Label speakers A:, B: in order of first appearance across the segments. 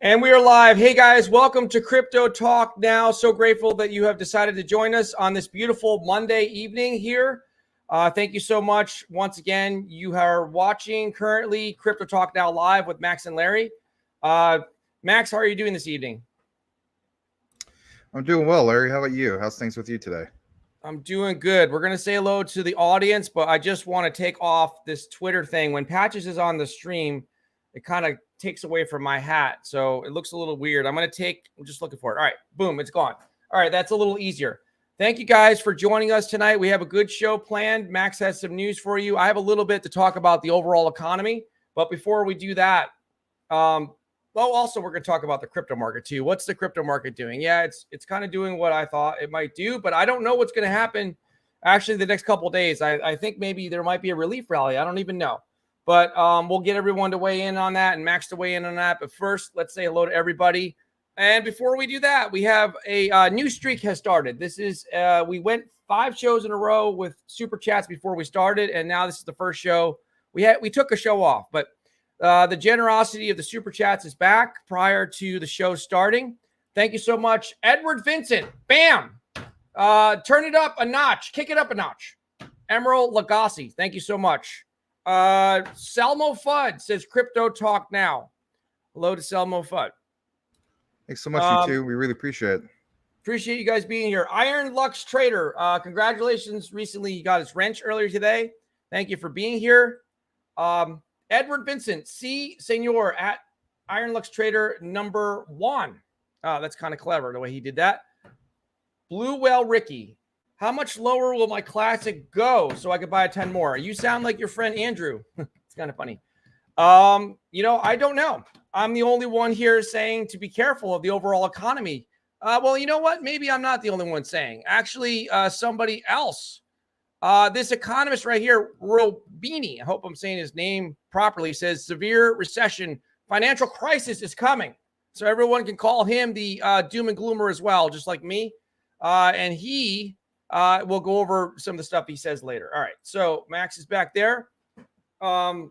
A: And we are live. Hey guys, welcome to Crypto Talk Now. So grateful that you have decided to join us on this beautiful Monday evening here. Thank you so much. Once again, you are watching currently Crypto Talk Now live with Max and Larry. Max, how are you doing this evening?
B: I'm doing well, Larry. How about you? How's things with you today?
A: I'm doing good. We're going to say hello to the audience, but I just want to take off this Twitter thing. When Patches is on the stream, it kind of takes away from my hat. So it looks a little weird. I'm just looking for it. All right, boom, it's gone. All right, that's a little easier. Thank you guys for joining us tonight. We have a good show planned. Max has some news for you. I have a little bit to talk about the overall economy. But before we do that, also we're going to talk about the crypto market too. What's the crypto market doing? Yeah, it's kind of doing what I thought it might do, but I don't know what's going to happen actually the next couple of days. I think maybe there might be a relief rally. I don't even know. But we'll get everyone to weigh in on that and Max to weigh in on that. But first, let's say hello to everybody. And before we do that, we have a new streak has started. This is we went 5 shows in a row with super chats before we started, and now this is the first show. We took a show off, but the generosity of the super chats is back prior to the show starting. Thank you so much, Edward Vincent. Bam, turn it up a notch, kick it up a notch. Emerald Lagasse, thank you so much. Selmo Fudd says Crypto Talk Now. Hello to Selmo Fudd.
B: Thanks so much, you two. We really appreciate it.
A: Appreciate you guys being here. Iron Lux Trader, congratulations. Recently, he got his wrench earlier today. Thank you for being here. Edward Vincent, C. Senor at Iron Lux Trader number 1. That's kind of clever the way he did that. Blue Whale Ricky. How much lower will my classic go so I could buy a 10 more? You sound like your friend Andrew. It's kind of funny. I don't know. I'm the only one here saying to be careful of the overall economy. Well, you know what? Maybe I'm not the only one saying. Actually, somebody else. This economist right here, Robini, I hope I'm saying his name properly, says severe recession, financial crisis is coming. So everyone can call him the doom and gloomer as well, just like me. And he... we'll go over some of the stuff he says later. All right. So Max is back there. So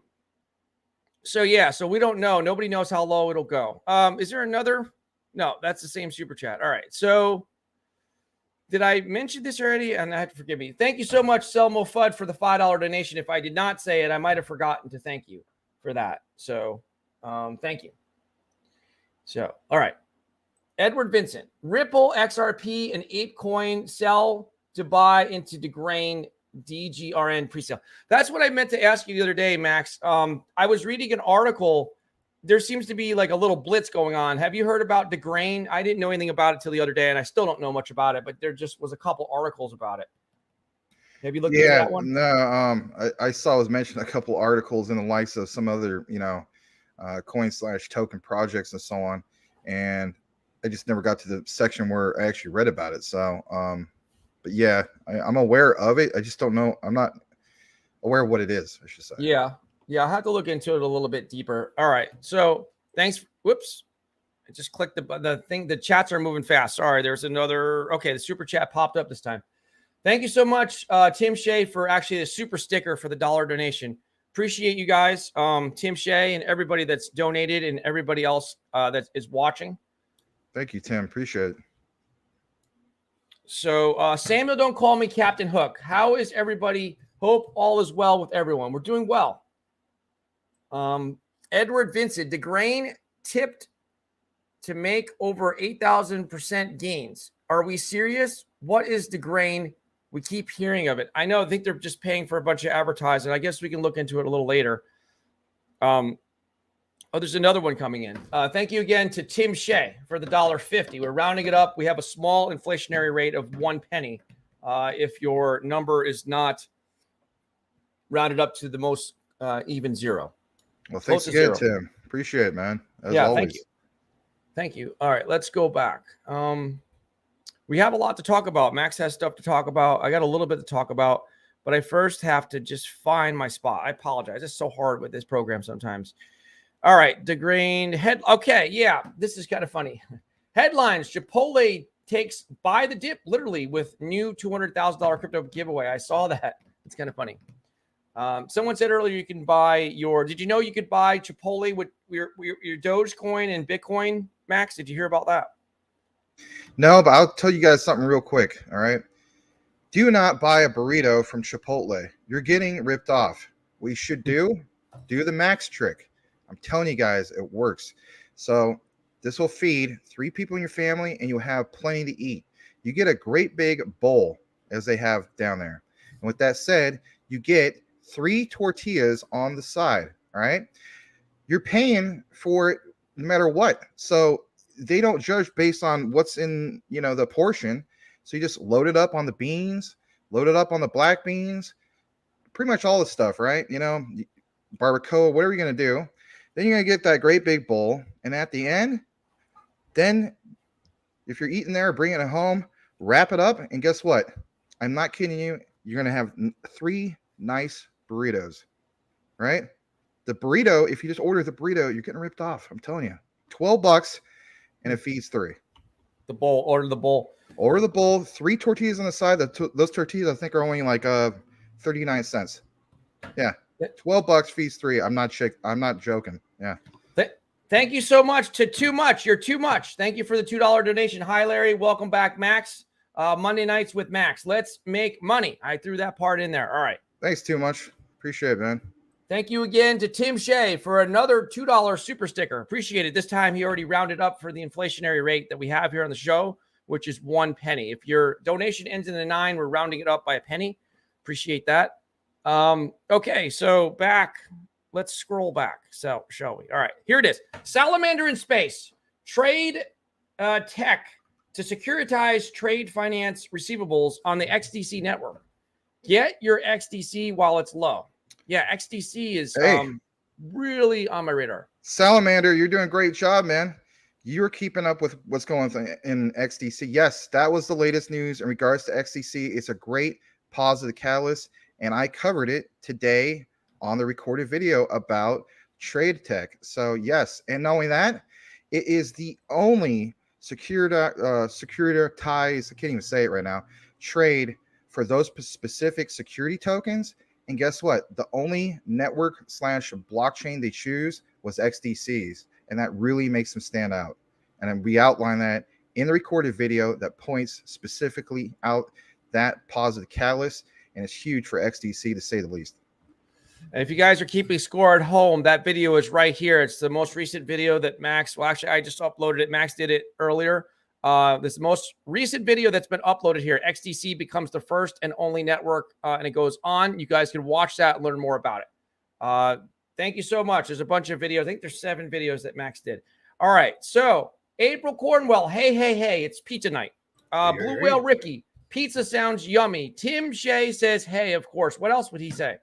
A: we don't know. Nobody knows how low it'll go. Is there another? No, that's the same super chat. All right. So did I mention this already? And I have to forgive me. Thank you so much, Selmo Fudd, for the $5 donation. If I did not say it, I might have forgotten to thank you for that. So thank you. So, all right. Edward Vincent, Ripple, XRP, and ApeCoin sell to buy into DeGrain DGRN presale. That's what I meant to ask you the other day, Max. I was reading an article. There seems to be like a little blitz going on. Have you heard about DeGrain? I didn't know anything about it till the other day, and I still don't know much about it, but there just was a couple articles about it. Have you looked into that one?
B: No, I saw it was mentioned a couple articles in the likes of some other, coin/token projects and so on. And I just never got to the section where I actually read about it. So, but yeah, I'm aware of it. I just don't know. I'm not aware of what it is, I should say.
A: Yeah. I'll have to look into it a little bit deeper. All right. So thanks. Whoops. I just clicked the thing. The chats are moving fast. Sorry. There's another. Okay. The super chat popped up this time. Thank you so much, Tim Shea, for actually the super sticker for the $1 donation. Appreciate you guys. Tim Shea and everybody that's donated and everybody else that is watching.
B: Thank you, Tim. Appreciate it.
A: So, Samuel, don't call me Captain Hook. How is everybody? Hope all is well with everyone. We're doing well. Edward Vincent, DeGrain tipped to make over 8,000% gains. Are we serious? What is DeGrain? We keep hearing of it. I think they're just paying for a bunch of advertising. I guess we can look into it a little later. Oh, there's another one coming in. Thank you again to Tim Shea for the $1.50. We're rounding it up. We have a small inflationary rate of 1 penny. If your number is not rounded up to the most even zero.
B: Well, thanks again, Tim. Appreciate it, man. As always.
A: Thank you. Thank you. All right, let's go back. We have a lot to talk about. Max has stuff to talk about. I got a little bit to talk about, but I first have to just find my spot. I apologize. It's so hard with this program sometimes. All right, DeGrain head. Okay, yeah, this is kind of funny. Headlines: Chipotle takes buy the dip literally with new $200,000 crypto giveaway. I saw that. It's kind of funny. Someone said earlier you can buy your. Did you know you could buy Chipotle with your Dogecoin and Bitcoin, Max? Did you hear about that?
B: No, but I'll tell you guys something real quick. All right. Do not buy a burrito from Chipotle. You're getting ripped off. What you should do the Max trick. I'm telling you guys, it works. So this will feed 3 people in your family, and you'll have plenty to eat. You get a great big bowl, as they have down there. And with that said, you get 3 tortillas on the side. All right. You're paying for it no matter what. So they don't judge based on what's in, the portion. So you just load it up on the beans, load it up on the black beans, pretty much all the stuff, right? Barbacoa, whatever you're going to do. Then you're going to get that great big bowl. And at the end, then if you're eating there, bring it home, wrap it up. And guess what? I'm not kidding you. You're going to have 3 nice burritos, right? The burrito, if you just order the burrito, you're getting ripped off. I'm telling you. $12 and it feeds 3.
A: The bowl, order the bowl.
B: Order the bowl, 3 tortillas on the side. Those tortillas, I think, are only like 39 cents. Yeah, $12 feeds 3. I'm not joking. Yeah.
A: Thank you so much to Too Much. You're too much. Thank you for the $2 donation. Hi, Larry. Welcome back, Max. Monday nights with Max. Let's make money. I threw that part in there. All right.
B: Thanks, Too Much. Appreciate it, man.
A: Thank you again to Tim Shea for another $2 super sticker. Appreciate it. This time he already rounded up for the inflationary rate that we have here on the show, which is 1 penny. If your donation ends in a 9, we're rounding it up by a penny. Appreciate that. Okay, so back. Let's scroll back. So, shall we? All right, here it is. Salamander in space. Trade tech to securitize trade finance receivables on the XDC network. Get your XDC while it's low. Yeah, XDC is really on my radar.
B: Salamander, you're doing a great job, man. You're keeping up with what's going on in XDC. Yes, that was the latest news in regards to XDC. It's a great positive catalyst, and I covered it today on the recorded video about trade tech. So yes, and not only that, it is the only securitized, I can't even say it right now, trade for those specific security tokens. And guess what? The only network/blockchain they choose was XDCs. And that really makes them stand out. And then we outline that in the recorded video that points specifically out that positive catalyst. And it's huge for XDC, to say the least.
A: And if you guys are keeping score at home, that video is right here. It's the most recent video that Max, well, actually, I just uploaded it. Max did it earlier. This is the most recent video that's been uploaded here. XDC becomes the first and only network, and it goes on. You guys can watch that and learn more about it. Thank you so much. There's a bunch of videos. I think there's 7 videos that Max did. All right. So April Cornwell. Hey. It's pizza night. Blue Whale Ricky. Pizza sounds yummy. Tim Shea says, hey, of course. What else would he say?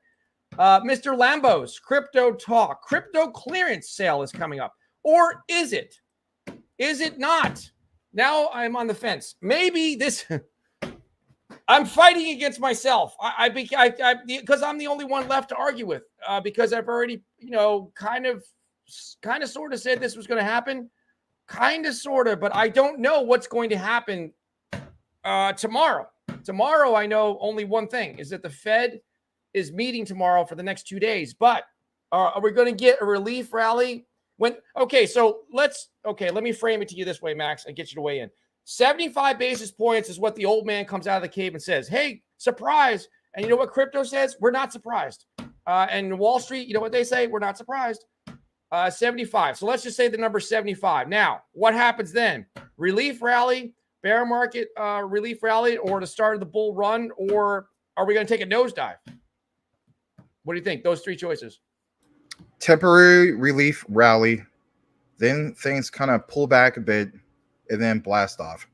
A: Mr. Lambos, crypto talk. Crypto clearance sale is coming up. Or is it? Is it not? Now I'm on the fence. Maybe this... I'm fighting against myself. Because I'm the only one left to argue with. Because I've already, kind of sort of said this was going to happen. Kind of, sort of, but I don't know what's going to happen tomorrow. Tomorrow, I know only one thing, is that the Fed is meeting tomorrow for the next 2 days. But are we going to get a relief rally? Let me frame it to you this way, Max, and get you to weigh in. 75 basis points is what the old man comes out of the cave and says, hey, surprise. And you know what crypto says? We're not surprised. And Wall Street, you know what they say? We're not surprised. 75. So let's just say the number 75. Now, what happens then? Relief rally, bear market relief rally, or the start of the bull run, or are we going to take a nosedive? What do you think? Those 3 choices.
B: Temporary relief rally, then things kind of pull back a bit, and then blast off.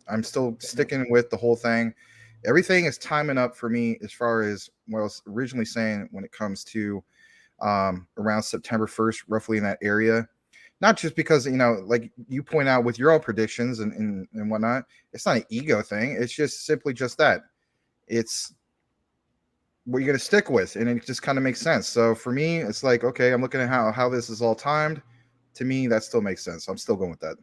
B: I'm still sticking with the whole thing. Everything is timing up for me as far as what I was originally saying when it comes to around September 1st, roughly in that area. Not just because, like you point out with your own predictions and whatnot, it's not an ego thing. It's just simply just that. It's what you're going to stick with, and it just kind of makes sense. So for me, it's like, okay, I'm looking at how this is all timed. To me, that still makes sense. I'm still going with that.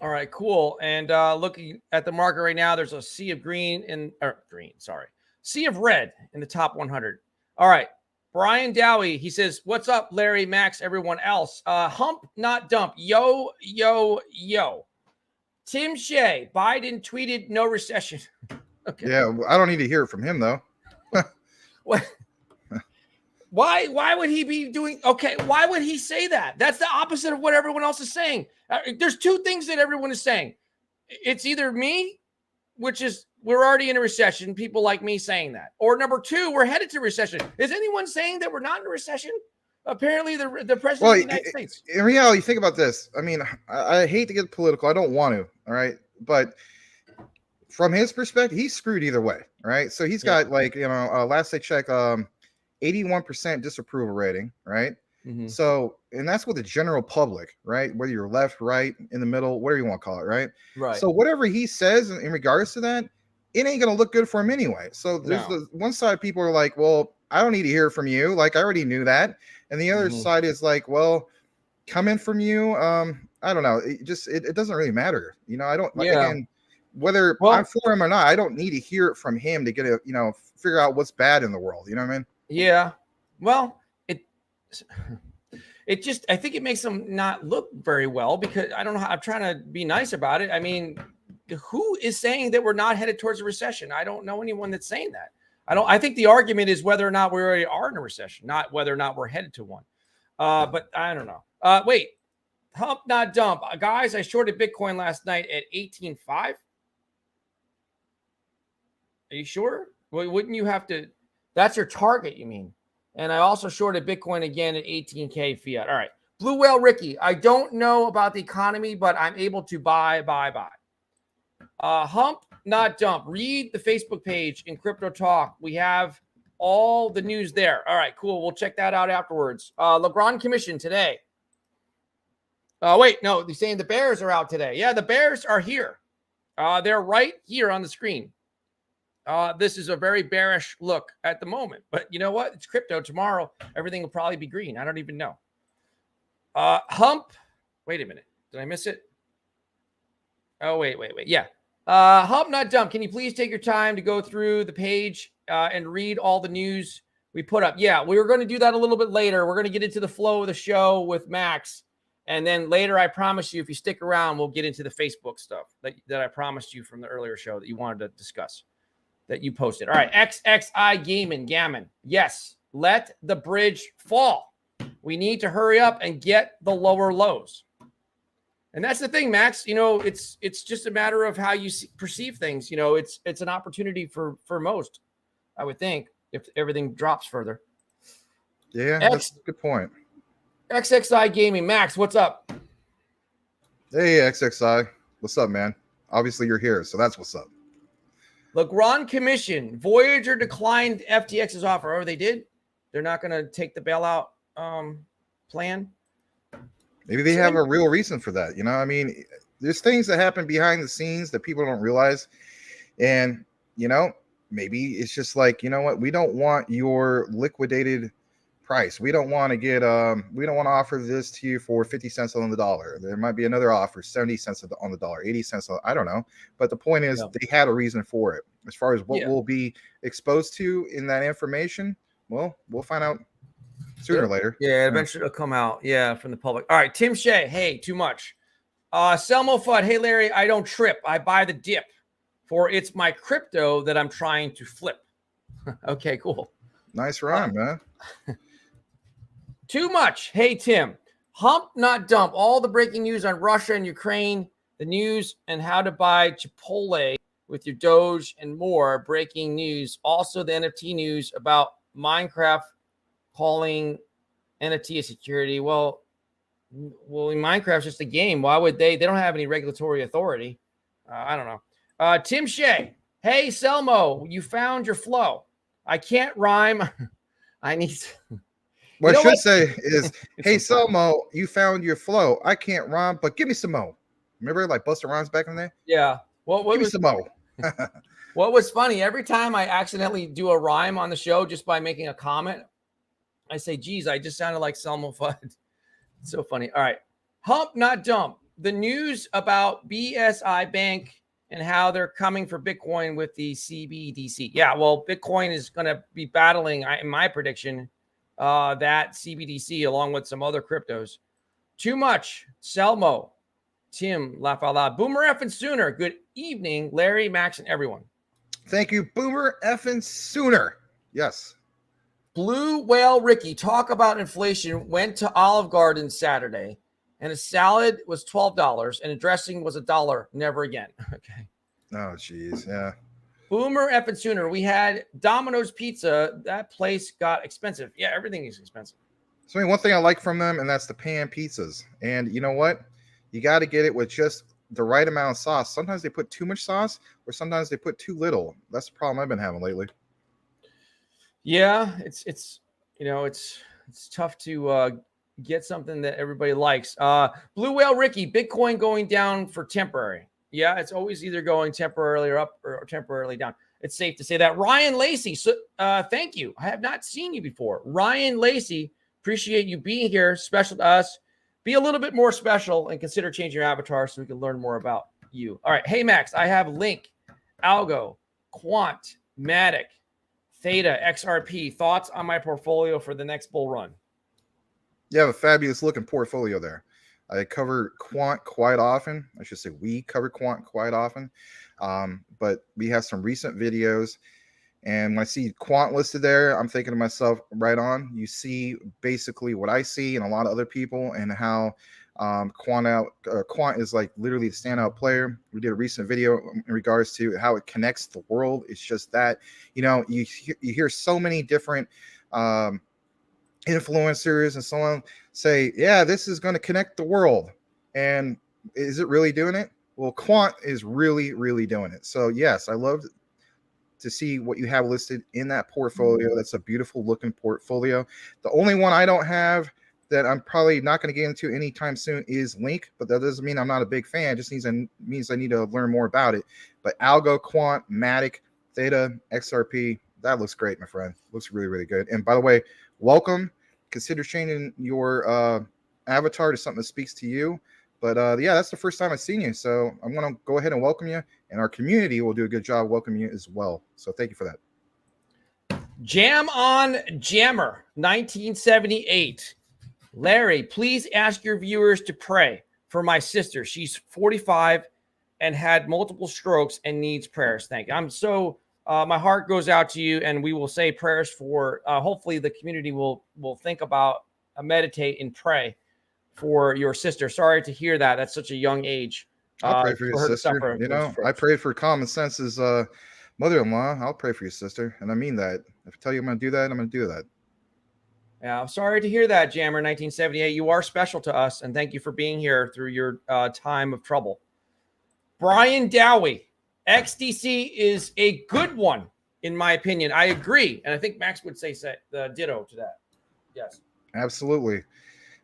A: All right, cool. And looking at the market right now, there's a sea of sea of red in the top 100. All right. Brian Dowie, he says, what's up, Larry, Max, everyone else? Hump, not dump. Yo, yo, yo. Tim Shea, Biden tweeted no recession. Okay.
B: Yeah, I don't need to hear it from him, though.
A: What? Why would he be doing? Okay, why would he say that? That's the opposite of what everyone else is saying. There's two things that everyone is saying. It's either me, which is we're already in a recession, people like me saying that, or number two, we're headed to recession. Is anyone saying that we're not in a recession? Apparently, the president of the United States.
B: In reality, think about this. I mean, I hate to get political. I don't want to. All right, but from his perspective, he's screwed either way. All right, so he's got like last I checked, 81% disapproval rating, right?
A: Mm-hmm.
B: So, and that's with the general public, right? Whether you're left, right, in the middle, whatever you want to call it, right?
A: Right.
B: So whatever he says in regards to that, it ain't going to look good for him anyway. So there's the one side, people are like, well, I don't need to hear from you. Like, I already knew that. And the other side is like, well, coming from you, I don't know. It doesn't really matter. I don't, again, whether I'm for him or not, I don't need to hear it from him to get figure out what's bad in the world. You know what I mean?
A: Yeah. Well, it just, I think it makes them not look very well because I don't know how, I'm trying to be nice about it. I mean, who is saying that we're not headed towards a recession? I don't know anyone that's saying that. I think the argument is whether or not we already are in a recession, not whether or not we're headed to one. But I don't know. Wait, hump, not dump. Guys, I shorted Bitcoin last night at 18.5. Are you sure? Well, wouldn't you have to? That's your target, you mean? And I also shorted Bitcoin again at 18K fiat. All right. Blue Whale Ricky, I don't know about the economy, but I'm able to buy. Hump, not dump. Read the Facebook page in Crypto Talk. We have all the news there. All right, cool. We'll check that out afterwards. Legrand Commission today. Wait, no, they're saying the Bears are out today. Yeah, the Bears are here. They're right here on the screen. This is a very bearish look at the moment, but you know what? It's crypto. Tomorrow, everything will probably be green. I don't even know. Hump. Wait a minute. Did I miss it? Oh, wait. Yeah. Hump, not dump. Can you please take your time to go through the page and read all the news we put up? Yeah, we were going to do that a little bit later. We're going to get into the flow of the show with Max. And then later, I promise you, if you stick around, we'll get into the Facebook stuff that I promised you from the earlier show that you wanted to discuss. That you posted. All right. XXI Gammon. Yes. Let the bridge fall. We need to hurry up and get the lower lows. And that's the thing, Max. It's just a matter of how you perceive things. It's an opportunity for most, I would think, if everything drops further.
B: Yeah, that's a good point.
A: XXI Gaming. Max, what's up?
B: Hey, XXI. What's up, man? Obviously, you're here, so that's what's up.
A: Legrand Commission, Voyager declined FTX's offer. Oh, they did? They're not going to take the bailout plan?
B: Maybe they have a real reason for that. I mean, there's things that happen behind the scenes that people don't realize. And, maybe it's just like, you know what? We don't want your liquidated price. We don't want to get, we don't want to offer this to you for 50 cents on the dollar. There might be another offer, 70 cents on the dollar, 80 cents. I don't know. But the point is they had a reason for it. As far as what we'll be exposed to in that information, well, we'll find out sooner or later.
A: Yeah, eventually it'll come out. Yeah, from the public. All right, Tim Shea. Hey, too much. Selmo Fudd. Hey, Larry, I don't trip. I buy the dip for it's my crypto that I'm trying to flip. Okay, cool.
B: Nice rhyme, man.
A: Too much. Hey, Tim. Hump, not dump. All the breaking news on Russia and Ukraine, the news and how to buy Chipotle with your Doge and more. Breaking news. Also, the NFT news about Minecraft calling NFT a security. Well, Minecraft's just a game. Why would they? They don't have any regulatory authority. I don't know. Tim Shea. Hey, Selmo, you found your flow. I can't rhyme. I need to.
B: What I should say is, hey, Selmo, you found your flow. I can't rhyme, but give me some mo. Remember like Busta Rhymes back in there?
A: Yeah.
B: Give me some mo.
A: What was funny, every time I accidentally do a rhyme on the show just by making a comment, I say, geez, I just sounded like Selma Fudd. It's so funny. All right. Hump, not dump. The news about BSI Bank and how they're coming for Bitcoin with the CBDC. Yeah, well, Bitcoin is going to be battling, in my prediction, that CBDC along with some other cryptos. Too much. Selmo, Tim, laugh out loud. Boomer effing Sooner. Good evening, Larry, Max, and everyone.
B: Thank you, Boomer effing Sooner. Yes.
A: Blue Whale Ricky, talk about inflation. Went to Olive Garden Saturday, and a salad was $12, and a dressing was $1. Never again. Okay.
B: Oh, geez. Yeah.
A: Boomer effing Sooner. We had Domino's Pizza. That place got expensive. Yeah, everything is expensive.
B: So, I mean, one thing I like from them, and that's the pan pizzas. And you know what? You got to get it with just the right amount of sauce. Sometimes they put too much sauce, or sometimes they put too little. That's the problem I've been having lately.
A: Yeah, it's you know, it's tough to get something that everybody likes. Blue Whale Ricky, Bitcoin going down for temporary. Yeah, it's always either going temporarily or up or temporarily down. It's safe to say that. Ryan Lacey, so thank you. I have not seen you before. Ryan Lacey, appreciate you being here. Special to us. Be a little bit more special and consider changing your avatar so we can learn more about you. All right. Hey, Max, I have Link, Algo, Qnt, Matic, Theta, XRP. Thoughts on my portfolio for the next bull run?
B: You have a fabulous looking portfolio there. I cover Qnt quite often. I should say we cover Qnt quite often. But we have some recent videos. And when I see Qnt listed there, I'm thinking to myself, right on. You see basically what I see and a lot of other people, and how Qnt is like literally the standout player. We did a recent video in regards to how it connects the world. It's just that, you know, you hear so many different influencers and so on say, yeah, this is going to connect the world. And is it really doing it? Well, Qnt is really, really doing it. So yes, I love to see what you have listed in that portfolio. That's a beautiful looking portfolio. The only one I don't have that I'm probably not going to get into anytime soon is Link, but that doesn't mean I'm not a big fan. It just means I need to learn more about it. But Algo, Qnt, Matic, Theta, XRP, that looks great, my friend. Looks really, really good. And by the way, welcome. Consider changing your avatar to something that speaks to you. But yeah, that's the first time I've seen you. So I'm going to go ahead and welcome you. And our community will do a good job welcoming you as well. So thank you for that.
A: Jam on Jammer, 1978. Larry, please ask your viewers to pray for my sister. She's 45 and had multiple strokes and needs prayers. Thank you. I'm so, my heart goes out to you, and we will say prayers for, hopefully the community will think about, meditate and pray for your sister. Sorry to hear that. That's such a young age.
B: I'll pray for your sister. You know, I prayed for Common Sense's mother-in-law. I'll pray for your sister. And I mean that. If I tell you I'm going to do that, I'm going to do that.
A: Yeah, I'm sorry to hear that, Jammer 1978. You are special to us, and thank you for being here through your time of trouble. Brian Dowie, XDC is a good one, in my opinion. I agree, and I think Max would say ditto to that. Yes.
B: Absolutely.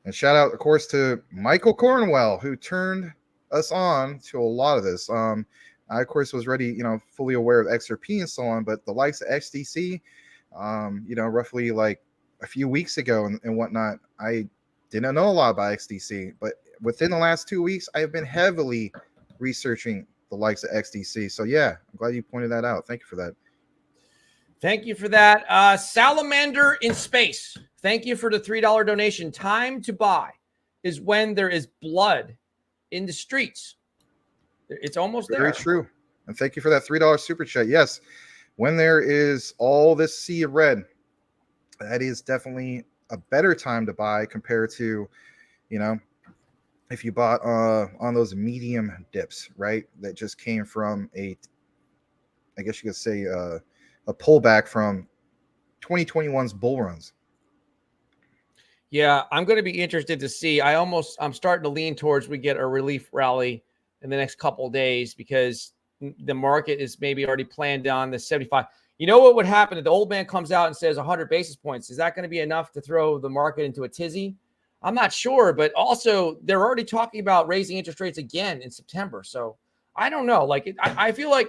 B: And shout out, of course, to Michael Cornwell, who turned us on to a lot of this. I, of course, was already, fully aware of Xrp and so on, but the likes of XDC, roughly like a few weeks ago and whatnot, I didn't know a lot about XDC, but within the last 2 weeks, I have been heavily researching the likes of XDC. So yeah, I'm glad you pointed that out. Thank you for that.
A: Thank you for that. Salamander in Space, thank you for the $3 donation. Time to buy is when there is blood in the streets. It's almost there.
B: Very true. And thank you for that $3 super chat. Yes, when there is all this sea of red, that is definitely a better time to buy compared to, if you bought on those medium dips, right? That just came from I guess you could say a pullback from 2021's bull runs.
A: Yeah, I'm going to be interested to see. I'm starting to lean towards we get a relief rally in the next couple of days, because the market is maybe already planned on the 75. You know what would happen if the old man comes out and says 100 basis points? Is that going to be enough to throw the market into a tizzy? I'm not sure, but also they're already talking about raising interest rates again in September. So I don't know. Like I feel like,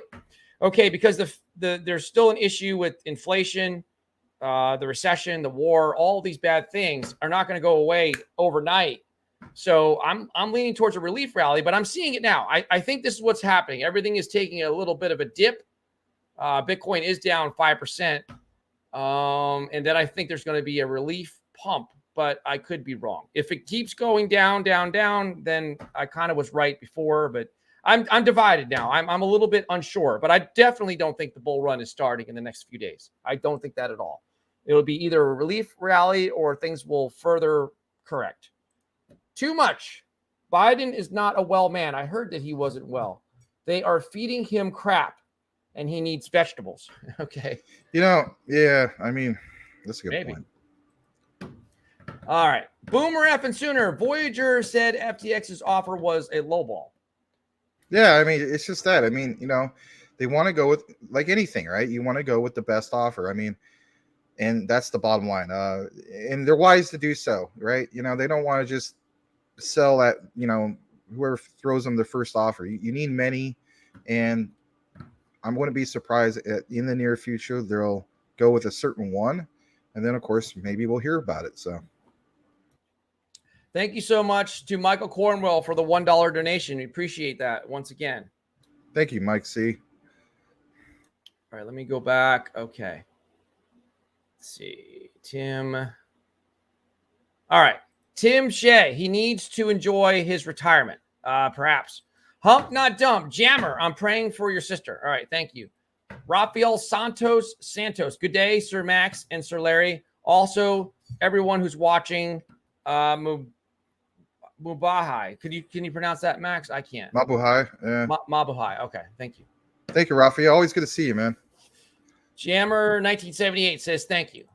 A: okay, because there's still an issue with inflation, the recession, the war, all these bad things are not going to go away overnight. So I'm leaning towards a relief rally, but I'm seeing it now. I think this is what's happening. Everything is taking a little bit of a dip. Bitcoin is down 5%. And then I think there's going to be a relief pump, but I could be wrong. If it keeps going down, down, down, then I kind of was right before, but I'm divided now. I'm a little bit unsure, but I definitely don't think the bull run is starting in the next few days. I don't think that at all. It'll be either a relief rally or things will further correct. Too much. Biden is not a well man. I heard that he wasn't well. They are feeding him crap and he needs vegetables. Okay.
B: Yeah, I mean, that's a good point.
A: All right. Boomer F and Sooner. Voyager said FTX's offer was a lowball.
B: Yeah, I mean, it's just that. I mean, they want to go with, like anything, right? You want to go with the best offer. I mean, and that's the bottom line. And they're wise to do so, right? They don't want to just sell at, whoever throws them the first offer. You need many, and I'm going to be surprised in the near future they'll go with a certain one, and then of course maybe we'll hear about it. So
A: thank you so much to Michael Cornwell for the $1 donation. We appreciate that once again.
B: Thank you, Mike C.
A: All right, let me go back. Okay. Let's see. Tim. All right. Tim Shea. He needs to enjoy his retirement. Perhaps. Hump Not Dump. Jammer. I'm praying for your sister. All right. Thank you. Rafael Santos. Good day, Sir Max and Sir Larry. Also, everyone who's watching. Mubahai. Can you pronounce that, Max? I can't.
B: Mabuhay. Yeah.
A: Mabuhay. Okay. Thank you.
B: Thank you, Rafael. Always good to see you, man.
A: Jammer 1978 says thank you.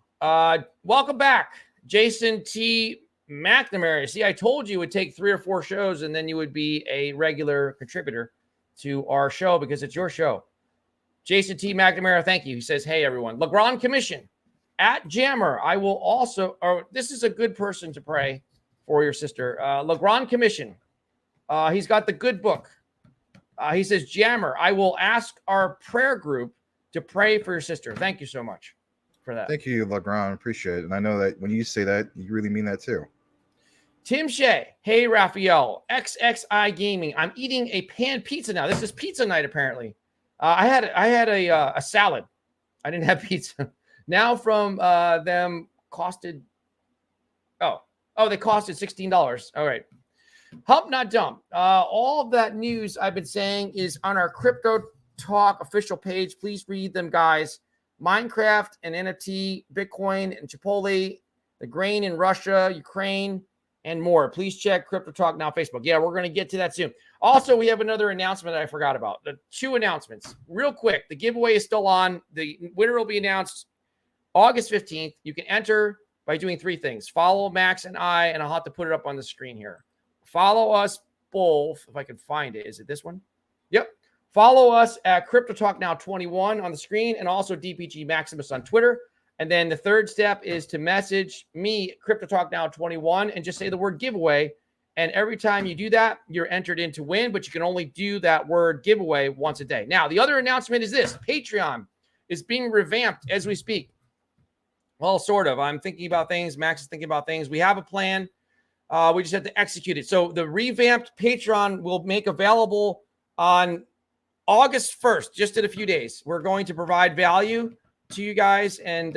A: Welcome back, Jason T. McNamara. See, I told you it would take 3 or 4 shows, and then you would be a regular contributor to our show because it's your show. Jason T. McNamara, thank you. He says, hey, everyone. Legrand Commission at Jammer. I will also, this is a good person to pray for your sister. Legrand Commission. He's got the good book. He says, Jammer, I will ask our prayer group to pray for your sister. Thank you so much for that.
B: Thank you, Legrand. Appreciate it. And I know that when you say that, you really mean that too.
A: Tim Shea. Hey, Raphael. XXI Gaming. I'm eating a pan pizza now. This is pizza night, apparently. I had a salad. I didn't have pizza. Now from them costed. They costed $16. All right. Hump Not Dump. All of that news I've been saying is on our Crypto Talk official page. Please read them, guys. Minecraft and NFT, Bitcoin and Chipotle, the grain in Russia, Ukraine, and more. Please check Crypto Talk Now Facebook. Yeah, we're going to get to that soon. Also, we have another announcement that I forgot about. The 2 announcements. Real quick, the giveaway is still on. The winner will be announced August 15th. You can enter by doing 3 things. Follow Max and I, and I'll have to put it up on the screen here. Follow us both, if I can find it. Is it this one? Yep. Follow us at Crypto Talk Now 21 on the screen, and also DPG Maximus on Twitter. And then the third step is to message me, Crypto Talk Now 21, and just say the word giveaway. And every time you do that, you're entered in to win, but you can only do that word giveaway once a day. Now, the other announcement is this. Patreon is being revamped as we speak. Well, sort of. I'm thinking about things. Max is thinking about things. We have a plan. We just have to execute it. So the revamped Patreon will make available on August 1st, just in a few days. We're going to provide value to you guys, and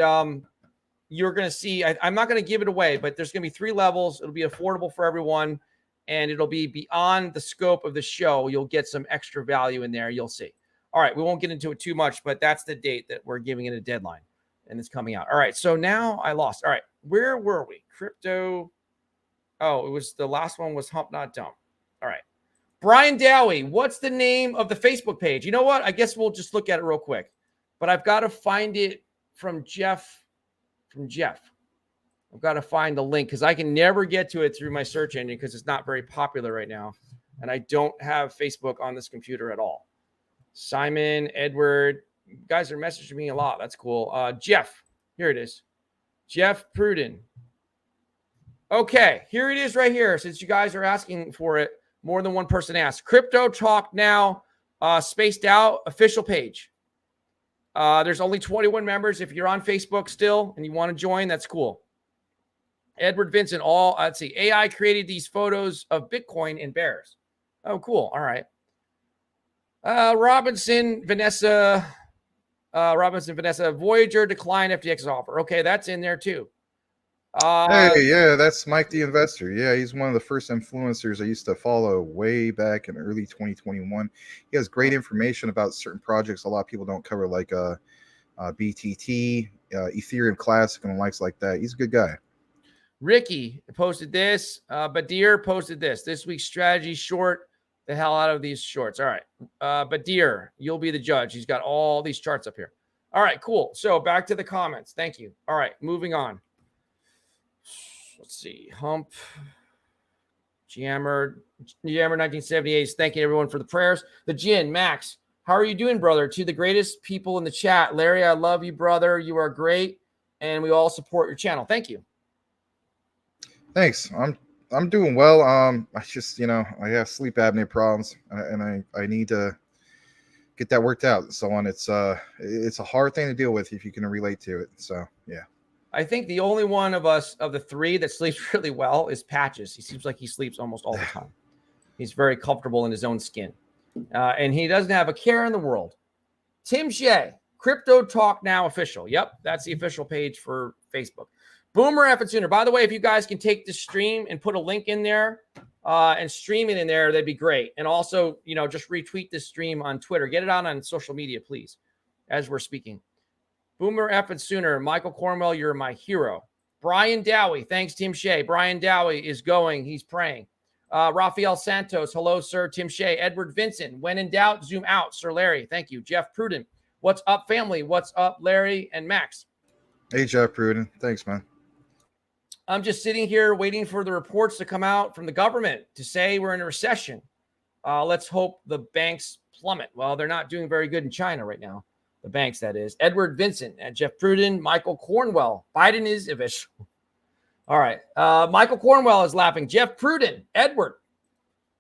A: you're going to see, I'm not going to give it away, but there's going to be 3 levels. It'll be affordable for everyone, and it'll be beyond the scope of the show. You'll get some extra value in there. You'll see. All right, we won't get into it too much, but that's the date that we're giving it a deadline, and it's coming out. All right, so now I lost. All right, where were we? Crypto. Oh, it was the last one was Hump Not Dump. All right. Brian Dowie, what's the name of the Facebook page? You know what? I guess we'll just look at it real quick. But I've got to find it from Jeff. I've got to find the link because I can never get to it through my search engine because it's not very popular right now. And I don't have Facebook on this computer at all. Simon, Edward, you guys are messaging me a lot. That's cool. Jeff, here it is. Jeff Pruden. Okay, here it is right here. Since you guys are asking for it, more than one person asked. Crypto Talk Now, spaced out, official page. There's only 21 members. If you're on Facebook still and you want to join, that's cool. Edward Vincent, let's see. AI created these photos of Bitcoin and bears. Oh, cool. All right. Robinson, Vanessa, Robinson Vanessa, Voyager decline FTX offer. Okay, that's in there too.
B: Hey, yeah, that's Mike the Investor. Yeah, he's one of the first influencers I used to follow way back in early 2021. He has great information about certain projects a lot of people don't cover, like BTT, Ethereum Classic, and the likes like that. He's a good guy.
A: Ricky posted this. Badir posted this. This week's strategy short the hell out of these shorts. All right. Badir, you'll be the judge. He's got all these charts up here. All right, cool. So back to the comments. Thank you. All right, moving on. Let's see. Hump. Jammer 1978 is thanking everyone for the prayers. The Jin, Max, how are you doing, brother? To the greatest people in the chat. Larry, I love you, brother. You are great. And we all support your channel. Thank you.
B: Thanks. I'm doing well. I just, I have sleep apnea problems, and I need to get that worked out and so on. It's a hard thing to deal with if you can relate to it. So yeah.
A: I think the only one of us of the three that sleeps really well is Patches. He seems like he sleeps almost all the time. He's very comfortable in his own skin, and he doesn't have a care in the world. Tim Shea, Crypto Talk Now official. Yep, that's the official page for Facebook. Boomer F and Sooner. By the way, if you guys can take the stream and put a link in there and stream it in there, that'd be great. And also, just retweet this stream on Twitter. Get it out on social media, please, as we're speaking. Boomer F and Sooner. Michael Cornwell, you're my hero. Brian Dowie. Thanks, Tim Shea. Brian Dowie is going. He's praying. Rafael Santos. Hello, sir. Tim Shea. Edward Vincent. When in doubt, zoom out. Sir Larry. Thank you. Jeff Pruden. What's up, family? What's up, Larry and Max?
B: Hey, Jeff Pruden. Thanks, man.
A: I'm just sitting here waiting for the reports to come out from the government to say we're in a recession. Let's hope the banks plummet. Well, they're not doing very good in China right now. The banks, that is. Edward Vincent and Jeff Pruden, Michael Cornwell. Biden is official. All right. Michael Cornwell is laughing. Jeff Pruden, Edward.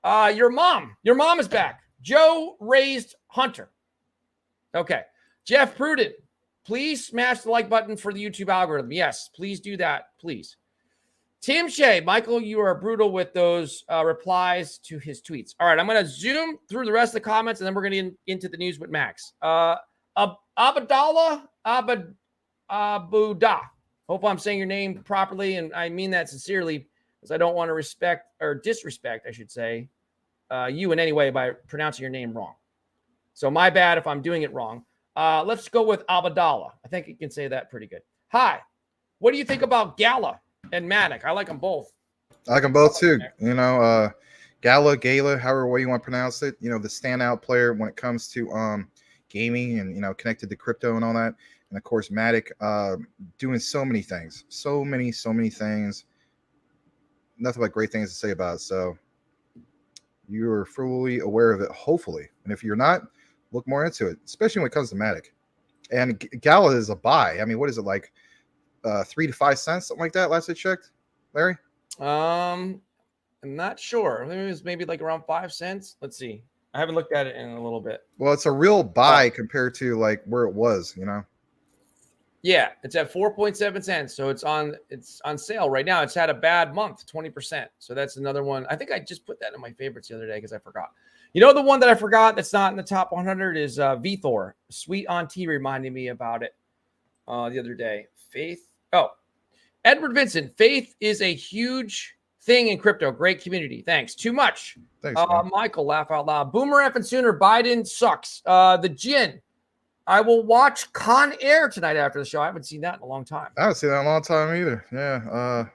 A: Your mom is back. Joe raised Hunter. Okay. Jeff Pruden, please smash the like button for the YouTube algorithm. Yes, please do that, please. Tim Shea, Michael, you are brutal with those replies to his tweets. All right, I'm going to zoom through the rest of the comments, and then we're going to get into the news with Max. Abdallah Abuda. Hope I'm saying your name properly, and I mean that sincerely, because I don't want to disrespect, I should say, you in any way by pronouncing your name wrong. So my bad if I'm doing it wrong. Let's go with Abdallah. I think you can say that pretty good. Hi, what do you think about Gala and Matic? I like them both.
B: I like them both too. Gala, however way you want to pronounce it. The standout player when it comes to gaming and connected to crypto and all that. And of course, Matic doing so many things, so many things. Nothing but great things to say about it. So you are fully aware of it, hopefully. And if you're not, look more into it, especially when it comes to Matic. And Gala is a buy. I mean, what is it, like 3 to 5 cents, something like that? Last I checked, Larry.
A: I'm not sure. It was maybe like around 5 cents. Let's see. I haven't looked at it in a little bit.
B: Well, it's a real buy compared to like where it was,
A: Yeah, it's at 4.7 cents. So it's on sale right now. It's had a bad month, 20%. So that's another one. I think I just put that in my favorites the other day because I forgot. The one that I forgot that's not in the top 100 is VThor. Sweet on Tea reminded me about it the other day. Faith. Oh, Edward Vincent. Faith is a huge thing in crypto. Great community. Thanks. Too much.
B: Thanks,
A: Michael, laugh out loud. Boomer F and Sooner. Biden sucks. The Jin. I will watch Con Air tonight after the show. I haven't seen that in a long time.
B: I haven't seen that in a long time either. Yeah.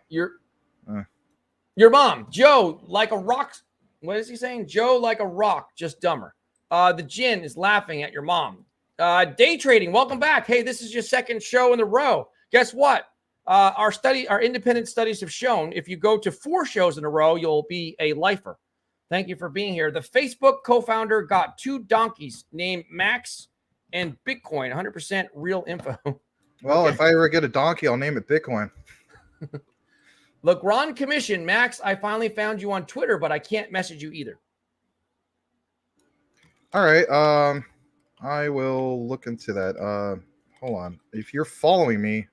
A: Your mom, Joe, like a rock. What is he saying? Joe, like a rock, just dumber. The Jin is laughing at your mom. Day trading. Welcome back. Hey, this is your second show in a row. Guess what? Our independent studies have shown if you go to 4 shows in a row, you'll be a lifer. Thank you for being here. The Facebook co-founder got 2 donkeys named Max and Bitcoin. 100% real info.
B: Well, if I ever get a donkey, I'll name it Bitcoin.
A: Legrand Commission. Max, I finally found you on Twitter, but I can't message you either.
B: All right. I will look into that. Hold on. If you're following me,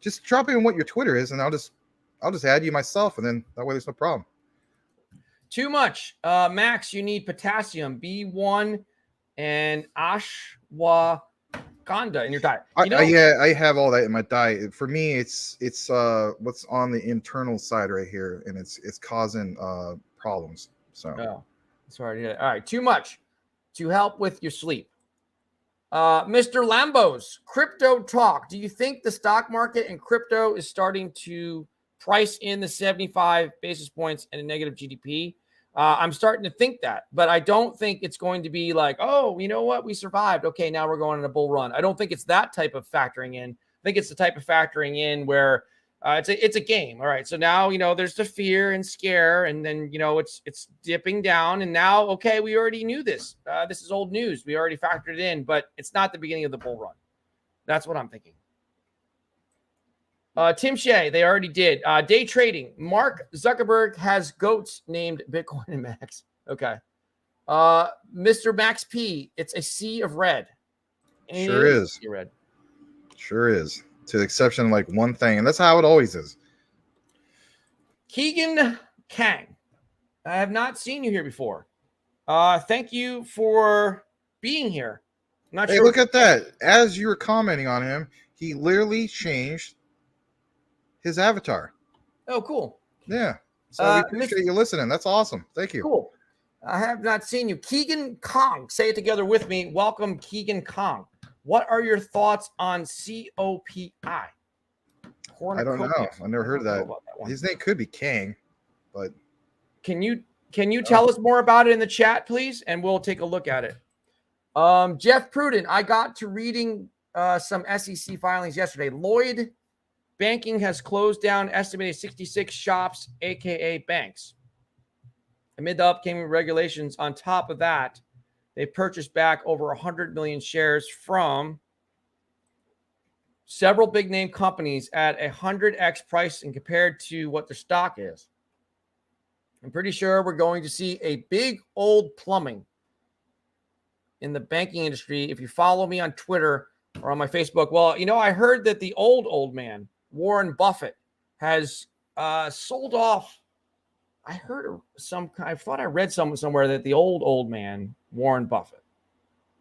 B: just drop in what your Twitter is, and I'll just add you myself, and then that way there's no problem.
A: Too much. Max, you need potassium, B1 and ashwagandha. ashwagandha in your diet.
B: Yeah, I have all that in my diet. For me, it's what's on the internal side right here, and it's causing problems. So
A: sorry to hear that. All right, too much to help with your sleep. Mr. Lambos, crypto talk. Do you think the stock market and crypto is starting to price in the 75 basis points and a negative GDP? I'm starting to think that, but I don't think it's going to be like, oh, you know what? We survived. Okay, now we're going on a bull run. I don't think it's that type of factoring in. I think it's the type of factoring in where it's a game. All right. So now, there's the fear and scare, and then, it's dipping down. And now, okay, we already knew this. This is old news. We already factored it in, but it's not the beginning of the bull run. That's what I'm thinking. Tim Shea, they already did. Day trading. Mark Zuckerberg has goats named Bitcoin and Max. Okay. Mr. Max P, it's a sea of red.
B: Sure is.
A: Sea of red.
B: Sure is. To the exception of like one thing, and that's how it always is.
A: Keegan Kang, I have not seen you here before. Thank you for being here. I'm not sure.
B: Look at that. As you were commenting on him, he literally changed his avatar.
A: Oh, cool.
B: Yeah. So we appreciate you listening. That's awesome. Thank you.
A: Cool. I have not seen you. Keegan Kong, say it together with me. Welcome, Keegan Kong. What are your thoughts on COPI?
B: I don't know. I never heard of that. His name could be Kang, but
A: can you tell us more about it in the chat, please? And we'll take a look at it. Jeff Pruden, I got to reading some SEC filings yesterday. Lloyd Banking has closed down estimated 66 shops, aka banks. Amid the upcoming regulations, on top of that, they purchased back over 100 million shares from several big name companies at 100x pricing compared to what their stock is. I'm pretty sure we're going to see a big old plumbing in the banking industry. If you follow me on Twitter or on my Facebook, well, I heard that the old man, Warren Buffett, has sold off. I thought I read somewhere that the old man, Warren Buffett,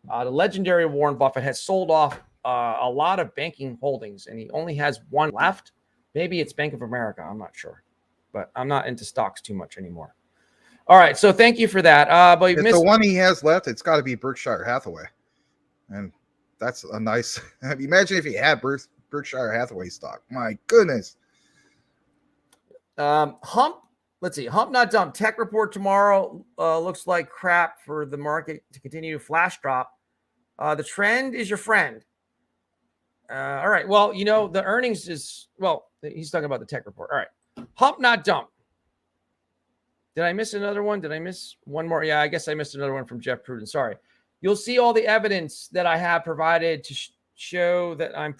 A: the legendary Warren Buffett, has sold off a lot of banking holdings, and he only has one left. Maybe it's Bank of America. I'm not sure, but I'm not into stocks too much anymore. All right, so thank you for that. But
B: the one he has left, it's got to be Berkshire Hathaway, and that's a nice. Imagine if he had Berkshire Hathaway stock. My goodness.
A: Let's see. Hump not dump. Tech report tomorrow looks like crap for the market to continue to flash drop. The trend is your friend. All right. Well, the earnings is, he's talking about the tech report. All right. Hump not dump. Did I miss another one? Did I miss one more? Yeah, I guess I missed another one from Jeff Pruden. Sorry. You'll see all the evidence that I have provided to show that I'm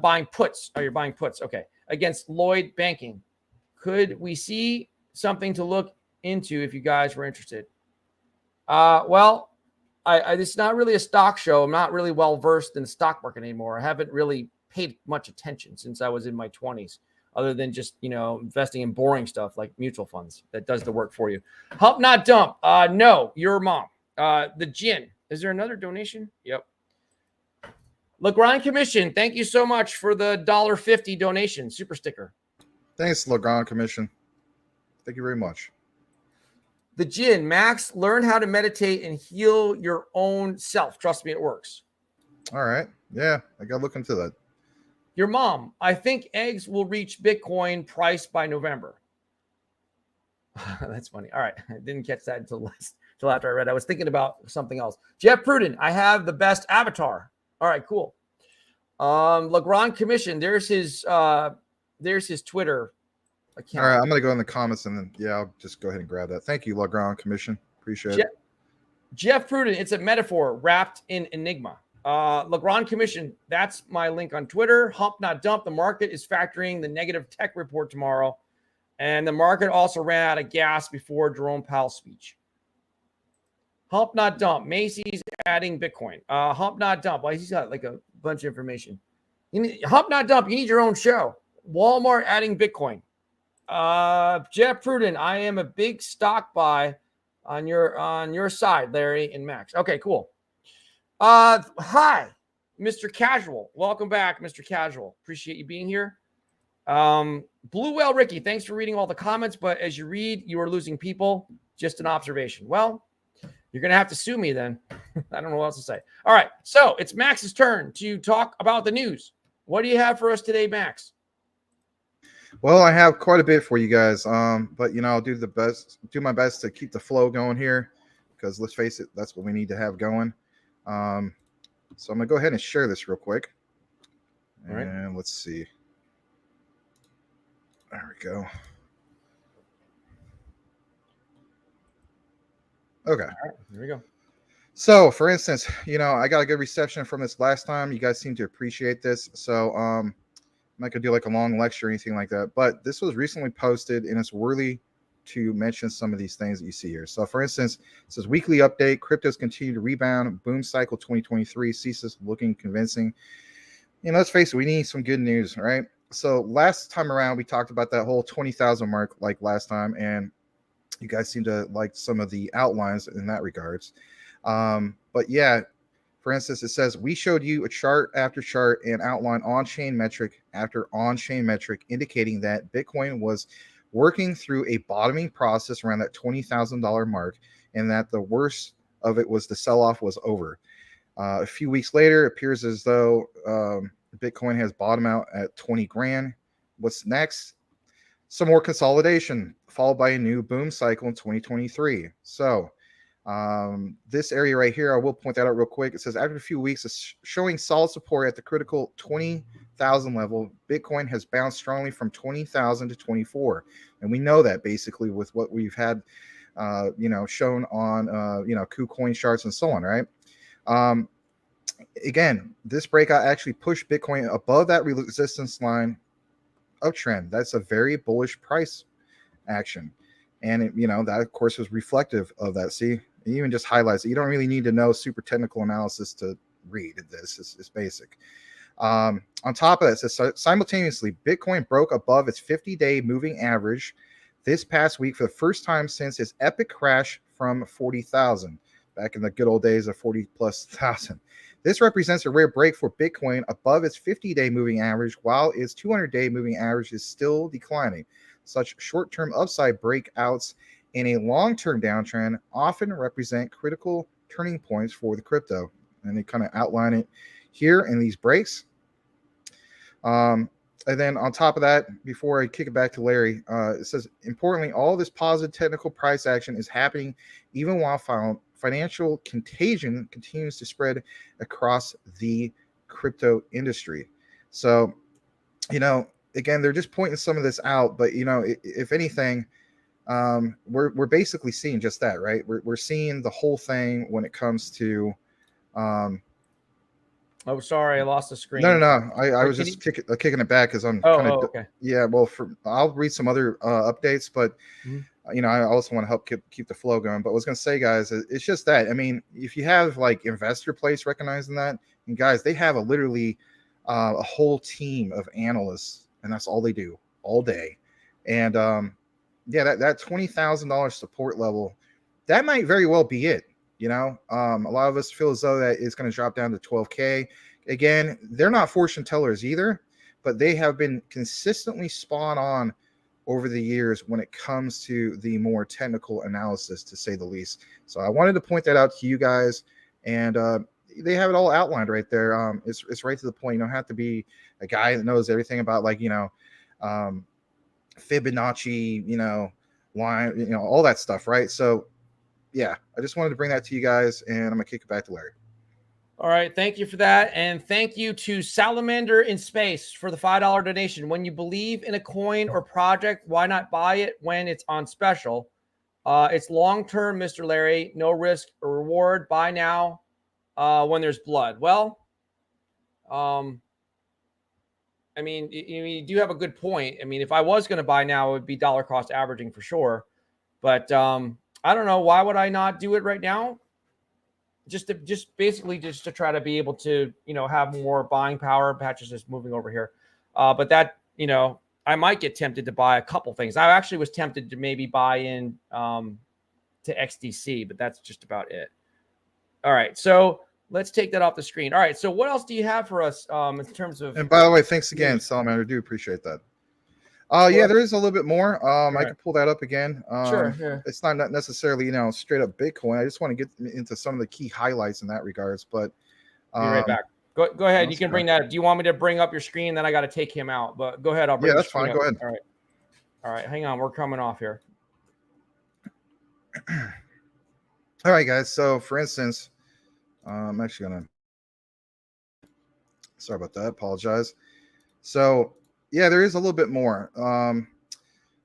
A: buying puts. Oh, you're buying puts. Okay. Against Lloyd Banking. Could we see something to look into if you guys were interested? It's not really a stock show. I'm not really well versed in the stock market anymore. I haven't really paid much attention since I was in my 20s, other than just, investing in boring stuff like mutual funds that does the work for you. Hump not dump. No, your mom. The gin. Is there another donation? Yep. Legrand Commission, thank you so much for the $1.50 donation, super sticker.
B: Thanks, Legrand Commission. Thank you very much.
A: The gin, Max, learn how to meditate and heal your own self. Trust me, it works.
B: All right. Yeah, I got to look into that.
A: Your mom, I think eggs will reach Bitcoin price by November. That's funny. All right. I didn't catch that until after I read. I was thinking about something else. Jeff Pruden, I have the best avatar. All right, cool. Legrand Commission, there's his Twitter account.
B: All right, I'm going to go in the comments and then, I'll just go ahead and grab that. Thank you, Legrand Commission. Appreciate it.
A: Jeff Pruden, it's a metaphor wrapped in enigma. Legrand Commission, that's my link on Twitter. Hump not dump. The market is factoring the negative tech report tomorrow. And the market also ran out of gas before Jerome Powell's speech. Hump not dump. Macy's adding Bitcoin. Hump not dump. Well, he's got like a bunch of information. Hump not dump. You need your own show. Walmart adding Bitcoin. Jeff Pruden, I am a big stock buy on your side, Larry and Max. Okay, cool. Hi, Mr. Casual. Welcome back, Mr. Casual. Appreciate you being here. Blue Whale Ricky, thanks for reading all the comments, but as you read, you are losing people. Just an observation. Well, you're going to have to sue me then. I don't know what else to say. All right, so it's Max's turn to talk about the news. What do you have for us today, Max?
B: Well, I have quite a bit for you guys, but I'll do my best to keep the flow going here, because let's face it, that's what we need to have going. So I'm gonna go ahead and share this real quick, and let's see. There we go. Okay.
A: All right, here we go.
B: So, for instance, I got a good reception from this last time. You guys seem to appreciate this. So, I'm not gonna do like a long lecture or anything like that, but this was recently posted, and it's worthy to mention some of these things that you see here. So, for instance, it says weekly update: cryptos continue to rebound. Boom cycle 2023 ceases looking convincing. Let's face it, we need some good news, right? So, last time around, we talked about that whole 20,000 mark, like last time, and you guys seem to like some of the outlines in that regards. But yeah, for instance, it says we showed you a chart after chart and outline on-chain metric after on-chain metric, indicating that Bitcoin was working through a bottoming process around that $20,000 mark, and that the worst of it was the sell-off was over. A few weeks later, it appears as though Bitcoin has bottomed out at 20 grand. What's next? Some more consolidation, followed by a new boom cycle in 2023. So this area right here, I will point that out real quick. It says after a few weeks of showing solid support at the critical 20,000 level, Bitcoin has bounced strongly from 20,000 to 24. And we know that basically with what we've had, shown on, KuCoin charts and so on, right? Again, this breakout actually pushed Bitcoin above that resistance line uptrend. That's a very bullish price action. And that of course was reflective of that. See, it even just highlights it. You don't really need to know super technical analysis to read this. It's basic. On top of that, it says simultaneously, Bitcoin broke above its 50-day moving average this past week for the first time since its epic crash from 40,000 back in the good old days of 40,000+. This represents a rare break for Bitcoin above its 50-day moving average, while its 200-day moving average is still declining. Such short-term upside breakouts in a long-term downtrend often represent critical turning points for the crypto. And they kind of outline it here in these breaks. And then on top of that, before I kick it back to Larry, it says, importantly, all this positive technical price action is happening even while financial contagion continues to spread across the crypto industry. So, again, they're just pointing some of this out, but if anything, we're basically seeing just that, right? We're seeing the whole thing when it comes to.
A: Oh, sorry, I lost the screen.
B: No. I was just kicking it back because I'm kind of
A: okay.
B: Yeah, well, I'll read some other updates, but I also want to help keep the flow going. But I was going to say, guys, it's just that. I mean, if you have like Investor Place recognizing that, and guys, they have literally a whole team of analysts, and that's all they do all day. And that $20,000 support level, that might very well be it. A lot of us feel as though that it's going to drop down to 12K. Again, they're not fortune tellers either, but they have been consistently spot on over the years when it comes to the more technical analysis, to say the least. So I wanted to point that out to you guys, and they have it all outlined right there. It's right to the point. You don't have to be a guy that knows everything about Fibonacci, line, all that stuff, right? So yeah, I just wanted to bring that to you guys, and I'm gonna kick it back to Larry.
A: All right, thank you for that, and thank you to Salamander in Space for the $5 donation. When you believe in a coin or project, why not buy it when it's on special? It's long-term, Mr. Larry. No risk or reward. Buy now when there's blood. Well, I mean, you do have a good point. I mean, if I was going to buy now, it would be dollar cost averaging for sure. But I don't know. Why would I not do it right now? Just to try to be able to, have more buying power. Patch is just moving over here. But that, I might get tempted to buy a couple things. I actually was tempted to maybe buy in to XDC, but that's just about it. All right. So Let's take that off the screen. All right. So what else do you have for us in terms of?
B: And by the way, thanks again, Salman. I do appreciate that. Yeah, there is a little bit more. I can pull that up again.
A: Sure. Yeah.
B: It's not necessarily, straight up Bitcoin. I just want to get into some of the key highlights in that regards. But
A: be right back. Go ahead. You can bring that. Do you want me to bring up your screen? Then I got to take him out. But go ahead. I'll bring.
B: Yeah, that's fine.
A: Up.
B: Go ahead.
A: All right. All right. Hang on. We're coming off here.
B: All right, guys. So, for instance, I'm actually gonna. Sorry about that. Apologize. So, yeah, there is a little bit more.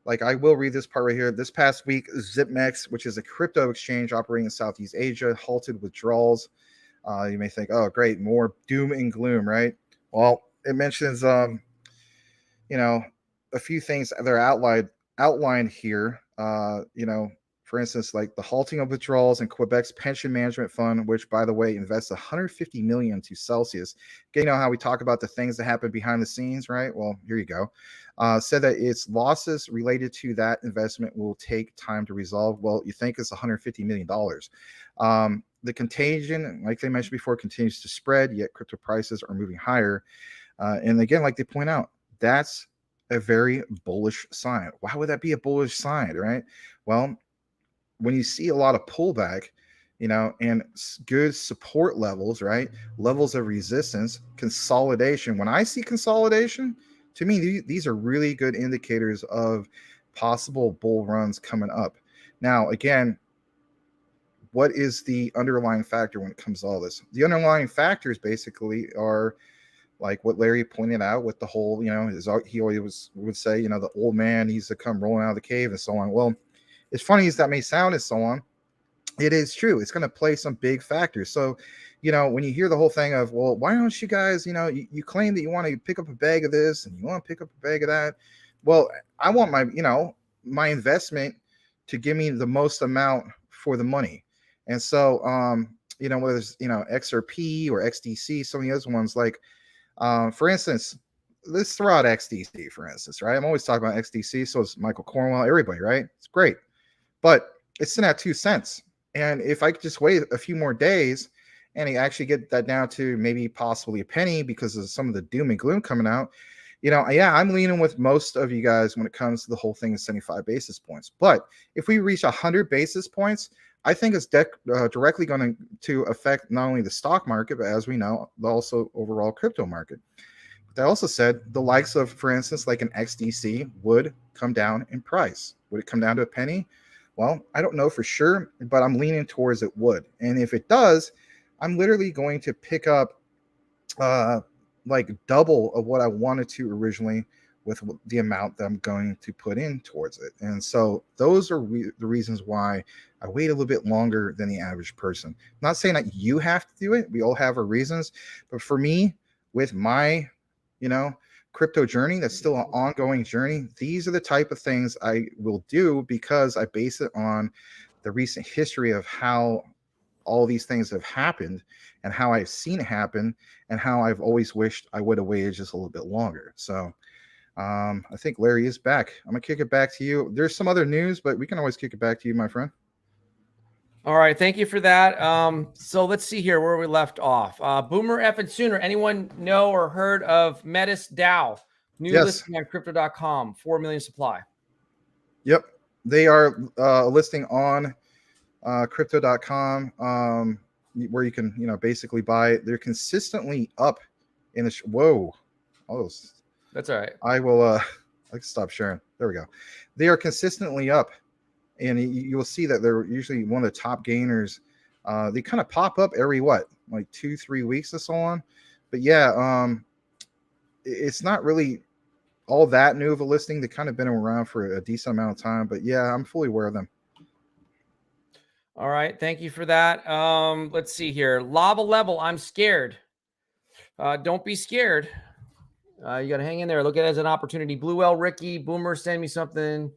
B: Like I will read this part right here. This past week, ZipMex, which is a crypto exchange operating in Southeast Asia, halted withdrawals. You may think, oh, great, more doom and gloom, right? Well, it mentions, a few things that are outlined here. For instance, like the halting of withdrawals in Quebec's pension management fund, which, by the way, invests 150 million to Celsius. You know how we talk about the things that happen behind the scenes, right? Well, here you go. Said that its losses related to that investment will take time to resolve. Well, you think it's $150 million. The contagion, like they mentioned before, continues to spread, yet crypto prices are moving higher. And again, like they point out, that's a very bullish sign. Why would that be a bullish sign, right? Well, when you see a lot of pullback, and good support levels, right? Levels of resistance, consolidation. When I see consolidation, to me, these are really good indicators of possible bull runs coming up. Now, again, what is the underlying factor when it comes to all this? The underlying factors basically are like what Larry pointed out with the whole, he always would say, the old man needs to come rolling out of the cave and so on. Well, as funny as that may sound and so on, it is true. It's going to play some big factors. So, when you hear the whole thing of, well, why don't you guys, you claim that you want to pick up a bag of this and you want to pick up a bag of that. Well, I want my investment to give me the most amount for the money. And so, whether it's, XRP or XDC, some of the other ones, like, for instance, let's throw out XDC, for instance, right? I'm always talking about XDC. So it's Michael Cornwell, everybody, right? It's great. But it's sitting at 2 cents. And if I could just wait a few more days and actually get that down to maybe possibly a penny because of some of the doom and gloom coming out, I'm leaning with most of you guys when it comes to the whole thing of 75 basis points. But if we reach 100 basis points, I think it's directly going to affect not only the stock market, but as we know, also overall crypto market. But they also said the likes of, for instance, like an XDC would come down in price. Would it come down to a penny? Well, I don't know for sure, but I'm leaning towards it would. And if it does, I'm literally going to pick up like double of what I wanted to originally with the amount that I'm going to put in towards it. And so those are the reasons why I wait a little bit longer than the average person. I'm not saying that you have to do it. We all have our reasons. But for me, with my, crypto journey, that's still an ongoing journey, these are the type of things I will do because I base it on the recent history of how all these things have happened and how I've seen it happen and how I've always wished I would have waited just a little bit longer. So I think Larry is back. I'm gonna kick it back to you. There's some other news, but we can always kick it back to you, my friend.
A: All right, thank you for that. So let's see here where we left off. Boomer F and Sooner. Anyone know or heard of Metis DAO? New listing on crypto.com, 4 million supply.
B: Yep, they are listing on crypto.com where you can basically buy it. They're consistently up in the whoa. Oh,
A: that's all right.
B: I will I can stop sharing. There we go. They are consistently up. And you will see that they're usually one of the top gainers. They kind of pop up every, like 2-3 weeks and so on. But yeah, it's not really all that new of a listing. They've kind of been around for a decent amount of time. But yeah, I'm fully aware of them.
A: All right. Thank you for that. Let's see here. Lava Level, I'm scared. Don't be scared. You got to hang in there. Look at it as an opportunity. Blue L, Ricky, Boomer, send me something.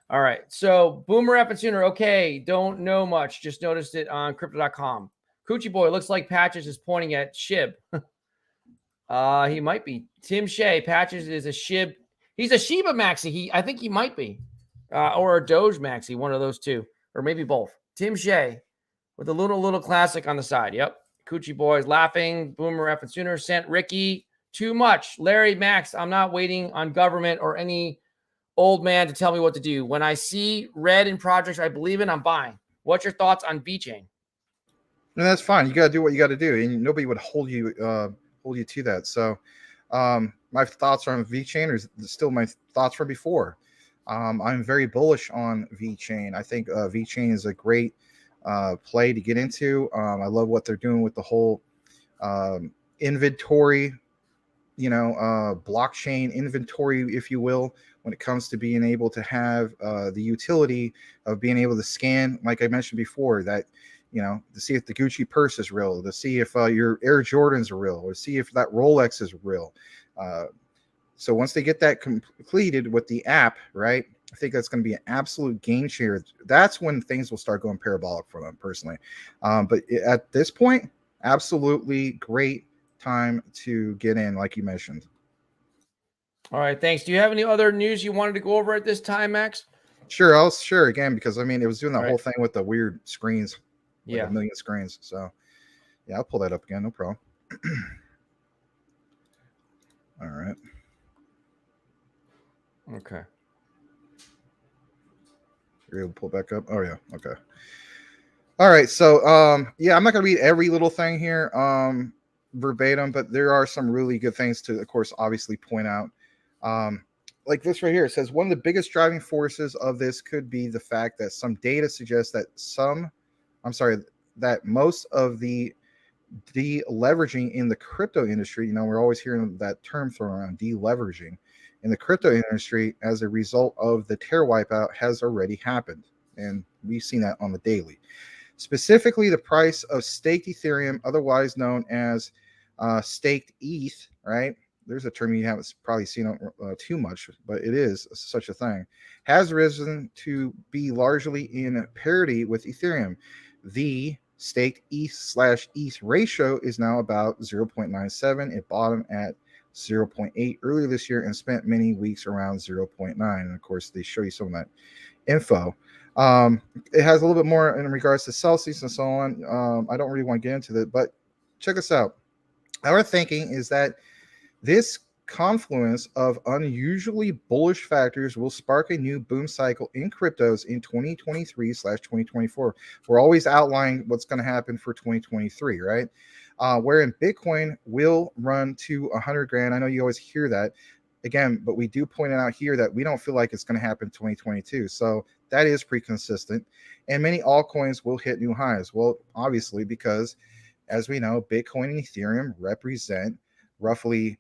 A: All right. So Boomer F and Sooner. Okay. Don't know much. Just noticed it on crypto.com. Coochie Boy looks like Patches is pointing at Shib. He might be. Tim Shea, Patches is a Shib. He's a Shiba Maxi. I think he might be. Or a Doge Maxi, one of those two. Or maybe both. Tim Shea with a little classic on the side. Yep. Coochie Boys laughing. Boomer F and Sooner sent Ricky. Too much. Larry, Max, I'm not waiting on government or any old man to tell me what to do. When I see red in projects I believe in, I'm buying. What's your thoughts on VeChain?
B: And that's fine. You got to do what you got to do, and nobody would hold you to that. So, my thoughts on VeChain are still my thoughts from before. I'm very bullish on VeChain. I think VeChain is a great play to get into. I love what they're doing with the whole inventory, blockchain inventory, if you will, when it comes to being able to have the utility of being able to scan, like I mentioned before, that, to see if the Gucci purse is real, to see if your Air Jordans are real, or see if that Rolex is real. So once they get that completed with the app, right, I think that's going to be an absolute game changer. That's when things will start going parabolic for them personally. But at this point, absolutely great time to get in, like you mentioned.
A: All right, thanks. Do you have any other news you wanted to go over at this time, Max?
B: Sure, I'll share again, because I mean, it was doing that
A: All
B: whole thing with the weird screens, like
A: yeah,
B: a million screens. So yeah, I'll pull that up again, no problem. All right.
A: Okay.
B: You're able to pull back up. Oh yeah, okay. All right, so yeah, I'm not gonna read every little thing here verbatim, but there are some really good things to, of course, obviously point out. Like this right here, it says one of the biggest driving forces of this could be the fact that some data suggests that that most of the deleveraging in the crypto industry, we're always hearing that term thrown around, deleveraging in the crypto industry as a result of the Terra wipeout has already happened. And we've seen that on the daily. Specifically, the price of staked Ethereum, otherwise known as staked ETH, right? There's a term you haven't probably seen too much, but it is such a thing, has risen to be largely in parity with Ethereum. The staked ETH/ETH ratio is now about 0.97. It bottomed at 0.8 earlier this year and spent many weeks around 0.9. And of course, they show you some of that info. It has a little bit more in regards to Celsius and so on. I don't really want to get into that, but check us out. Our thinking is that this confluence of unusually bullish factors will spark a new boom cycle in cryptos in 2023/2024. We're always outlining what's going to happen for 2023, right? Wherein Bitcoin will run to 100 grand. I know you always hear that again, but we do point it out here that we don't feel like it's going to happen in 2022. So that is pretty consistent. And many altcoins will hit new highs. Well, obviously, because as we know, Bitcoin and Ethereum represent roughly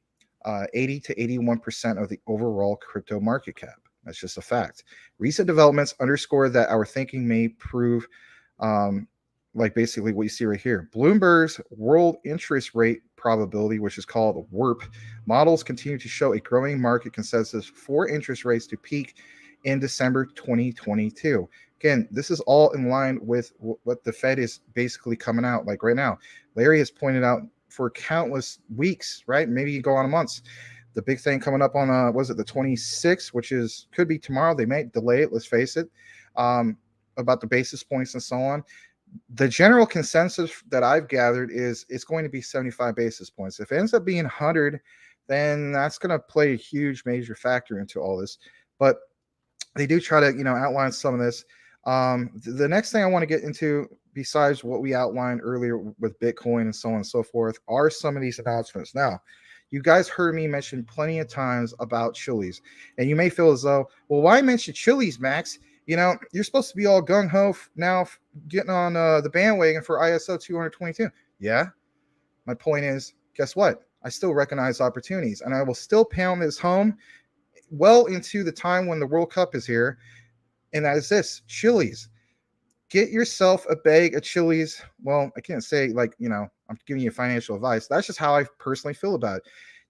B: 80 to 81% of the overall crypto market cap. That's just a fact. Recent developments underscore that our thinking may prove like basically what you see right here. Bloomberg's world interest rate probability, which is called WIRP, models continue to show a growing market consensus for interest rates to peak in December 2022. Again, this is all in line with what the Fed is basically coming out like right now. Larry has pointed out for countless weeks, right? Maybe you go on months. The big thing coming up on was it the 26th, which is could be tomorrow. They may delay it. Let's face it. About the basis points and so on. The general consensus that I've gathered is it's going to be 75 basis points. If it ends up being 100, then that's going to play a huge major factor into all this. But they do try to outline some of this. The next thing I want to get into, besides what we outlined earlier with Bitcoin and so on and so forth, are some of these announcements. Now, you guys heard me mention plenty of times about Chiliz, and you may feel as though, well, why mention Chiliz, Max? You're supposed to be all gung-ho now getting on the bandwagon for ISO 222. Yeah, my point is, guess what? I still recognize opportunities, and I will still pound this home well into the time when the World Cup is here, and that is this: Chiliz. Get yourself a bag of Chiliz. Well, I can't say I'm giving you financial advice. That's just how I personally feel about it.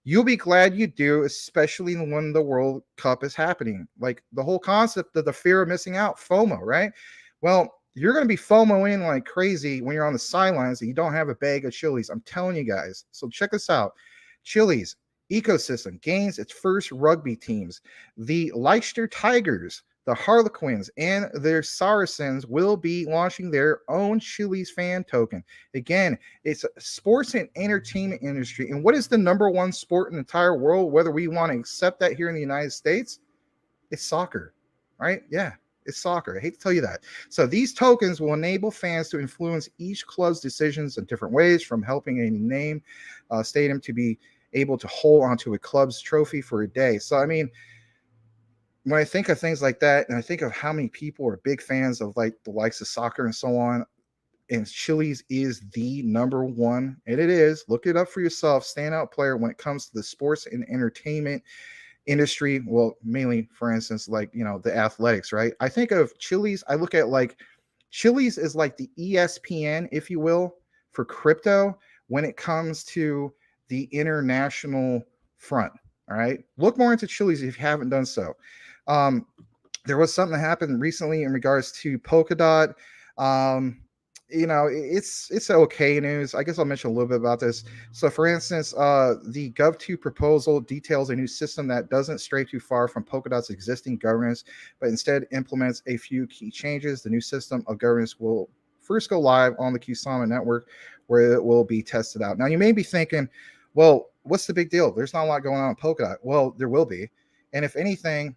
B: You'll be glad you do, especially when the World Cup is happening. Like the whole concept of the fear of missing out, FOMO, right? Well, you're going to be FOMOing like crazy when you're on the sidelines and you don't have a bag of Chiliz. I'm telling you guys. So check this out. Chiliz ecosystem gains its first rugby teams. The Leicester Tigers the Harlequins and their Saracens will be launching their own Chili's fan token. Again, it's a sports and entertainment industry. And what is the number one sport in the entire world, whether we want to accept that here in the United States? It's soccer, right? Yeah, it's soccer. I hate to tell you that. So these tokens will enable fans to influence each club's decisions in different ways, from helping a name stadium to be able to hold onto a club's trophy for a day. So, I mean, when I think of things like that, and I think of how many people are big fans of like the likes of soccer and so on, and Chili's is the number one, and it is, look it up for yourself, standout player when it comes to the sports and entertainment industry. Well, mainly, for instance, like, you know, the athletics, right? I think of Chili's, I look at like Chili's is like the ESPN, if you will, for crypto when it comes to the international front. All right. Look more into Chili's if you haven't done so. There was something that happened recently in regards to Polkadot. You know, it's okay news. I guess I'll mention a little bit about this. So, for instance, the Gov2 proposal details a new system that doesn't stray too far from Polkadot's existing governance, but instead implements a few key changes. The new system of governance will first go live on the Qsama network, where it will be tested out. Now, you may be thinking, well, what's the big deal? There's not a lot going on in Polkadot. Well, there will be. And if anything,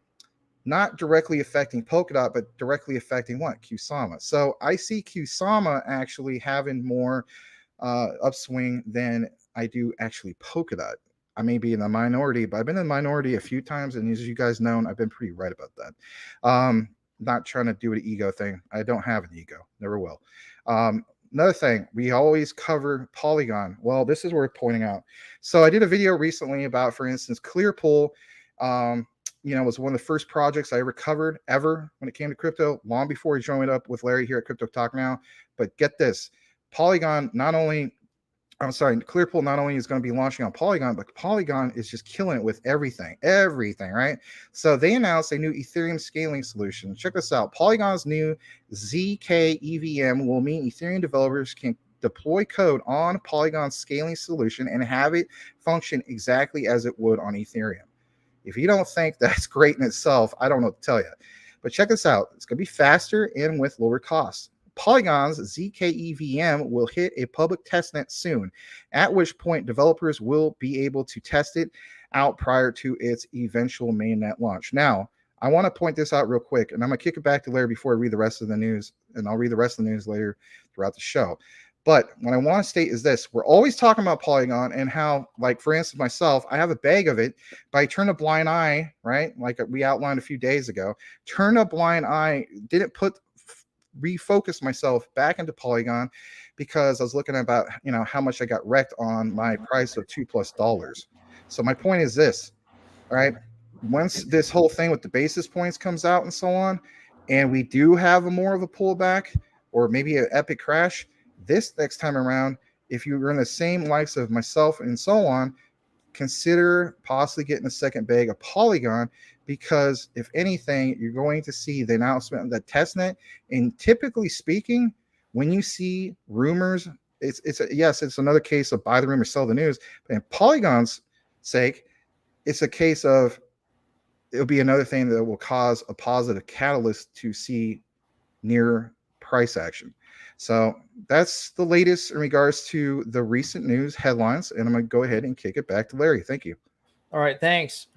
B: not directly affecting Polkadot, but directly affecting what? Qsama. So I see Qsama actually having more upswing than I do actually Polkadot. I may be in the minority, but I've been in the minority a few times, and as you guys know, I've been pretty right about that. Not trying to do an ego thing. I don't have an ego. Never will. Another thing, we always cover Polygon. Well, this is worth pointing out. So I did a video recently about, for instance, Clearpool. You know, was one of the first projects I ever covered when it came to crypto, long before he joined up with Larry here at Crypto Talk Now. But get this, Clearpool not only is going to be launching on Polygon, but Polygon is just killing it with everything, right? So they announced a new Ethereum scaling solution. Check this out. Polygon's new ZK EVM will mean Ethereum developers can deploy code on Polygon's scaling solution and have it function exactly as it would on Ethereum. If you don't think that's great in itself, I don't know what to tell you. But check this out. It's going to be faster and with lower costs. Polygon's ZK EVM will hit a public testnet soon, at which point developers will be able to test it out prior to its eventual mainnet launch. Now, I want to point this out real quick, and I'm going to kick it back to Larry before I read the rest of the news, and I'll read the rest of the news later throughout the show. But what I want to state is this. We're always talking about Polygon and how, like, for instance, myself, I have a bag of it, but I turn a blind eye, right? Like we outlined a few days ago, turn a blind eye, didn't refocus myself back into Polygon because I was looking about, you know, how much I got wrecked on my price of $2+. So my point is this, all right? Once this whole thing with the basis points comes out and so on, and we do have more of a pullback or maybe an epic crash, this next time around, if you're in the same likes of myself and so on, consider possibly getting a second bag of Polygon, because if anything, you're going to see the announcement of the testnet. And typically speaking, when you see rumors, it's another case of buy the rumor, sell the news. But in Polygon's sake, it's a case of it'll be another thing that will cause a positive catalyst to see near price action. So that's the latest in regards to the recent news headlines, and I'm going to go ahead and kick it back to Larry. Thank you.
A: All right, thanks.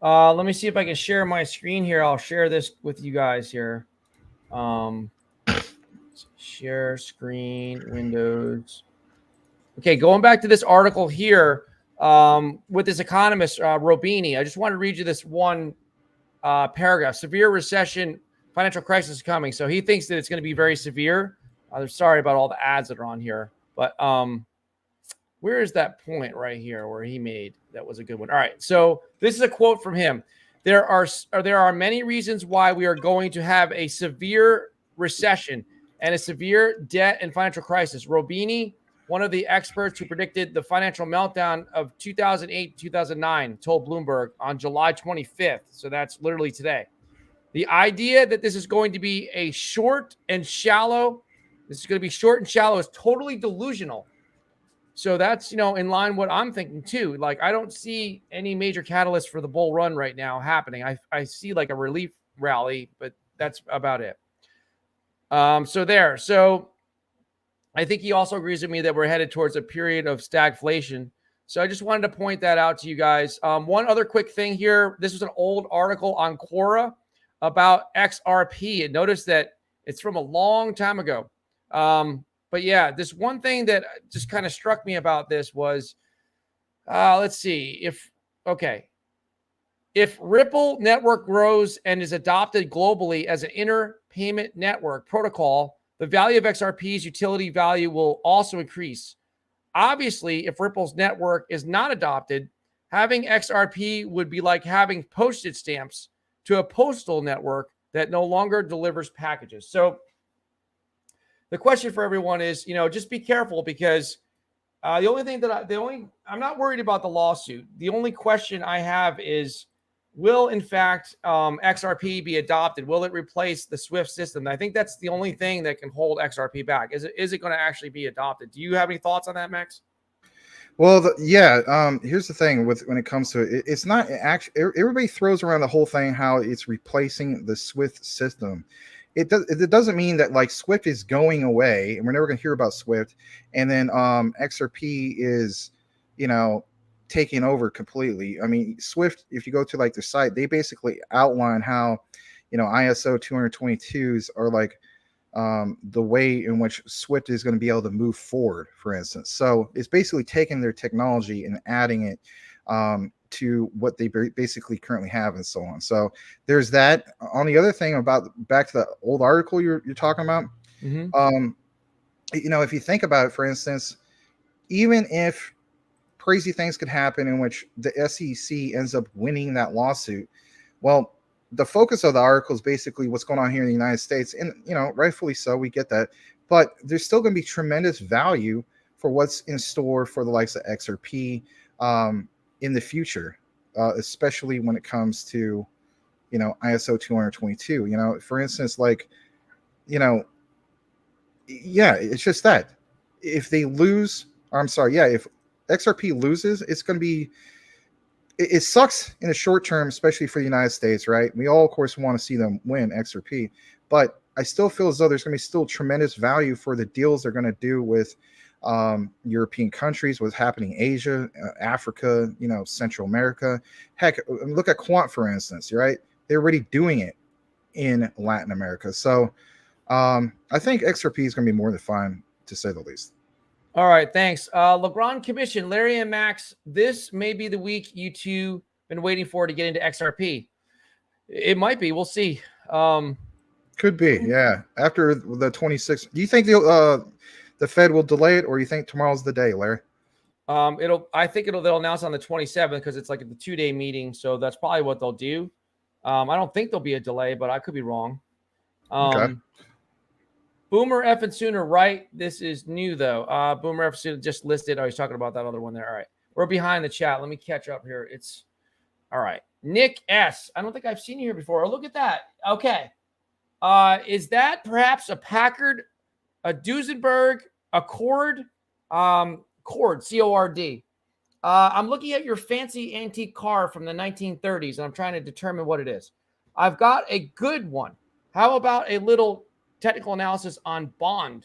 A: Let me see if I can share my screen here. I'll share this with you guys here. Share screen, Windows. Okay, going back to this article here with this economist, Robini. I just want to read you this one paragraph. Severe recession, financial crisis is coming. So he thinks that it's going to be very severe. I'm sorry about all the ads that are on here, but where is that point right here where he made that was a good one? All right, so this is a quote from him. There are many reasons why we are going to have a severe recession and a severe debt and financial crisis. Robini, one of the experts who predicted the financial meltdown of 2008-2009, told Bloomberg on July 25th. So that's literally today. The idea that this is going to be a short and shallow, is totally delusional. So that's, you know, in line what I'm thinking too. Like, I don't see any major catalyst for the bull run right now happening. I see like a relief rally, but that's about it. So I think he also agrees with me that we're headed towards a period of stagflation. So I just wanted to point that out to you guys. One other quick thing here. This was an old article on Quora about XRP. And notice that it's from a long time ago. But yeah, this one thing that just kind of struck me about this was, let's see if Ripple network grows and is adopted globally as an interpayment network protocol, the value of XRP's utility value will also increase. Obviously, if Ripple's network is not adopted, having XRP would be like having postage stamps to a postal network that no longer delivers packages. So the question for everyone is, just be careful, because the only thing that I'm not worried about the lawsuit. The only question I have is, will, in fact, XRP be adopted? Will it replace the SWIFT system? I think that's the only thing that can hold XRP back. Is it going to actually be adopted? Do you have any thoughts on that, Max?
B: Well, here's the thing when it comes to it. It's not actually, everybody throws around the whole thing how it's replacing the SWIFT system. It doesn't mean that like SWIFT is going away and we're never going to hear about SWIFT. And then XRP is, taking over completely. I mean, SWIFT, if you go to like their site, they basically outline how, ISO 222s are like the way in which SWIFT is going to be able to move forward, for instance. So it's basically taking their technology and adding it to what they basically currently have and so on. So there's that. On the other thing about back to the old article you're talking about, if you think about it, for instance, even if crazy things could happen in which the SEC ends up winning that lawsuit, well, the focus of the article is basically what's going on here in the United States. And, rightfully so, we get that. But there's still going to be tremendous value for what's in store for the likes of XRP in the future, especially when it comes to, ISO 222. For instance, it's just that. If they lose, if XRP loses, it's going to be, it sucks in the short term, especially for the United States, right? We all, of course, want to see them win XRP, but I still feel as though there's going to be still tremendous value for the deals they're going to do with European countries, what's happening in Asia, Africa, Central America. Heck, look at Quant, for instance, right? They're already doing it in Latin America. So I think XRP is going to be more than fine, to say the least.
A: All right, thanks. LeBron Commission, Larry and Max, this may be the week you two been waiting for to get into XRP. It might be. We'll see.
B: Could be, yeah. After the 26th. Do you think the Fed will delay it, or you think tomorrow's the day, Larry?
A: I think they'll announce on the 27th because it's like the 2-day meeting, so that's probably what they'll do. I don't think there'll be a delay, but I could be wrong.
B: Okay.
A: Boomer F and Sooner, right? This is new, though. Boomer F and Sooner just listed. Oh, he's talking about that other one there. All right. We're behind the chat. Let me catch up here. It's all right. Nick S. I don't think I've seen you here before. Oh, look at that. Okay. Is that perhaps a Packard, a Duesenberg, a Cord? Cord, C-O-R-D. I'm looking at your fancy antique car from the 1930s, and I'm trying to determine what it is. I've got a good one. How about a little technical analysis on Juan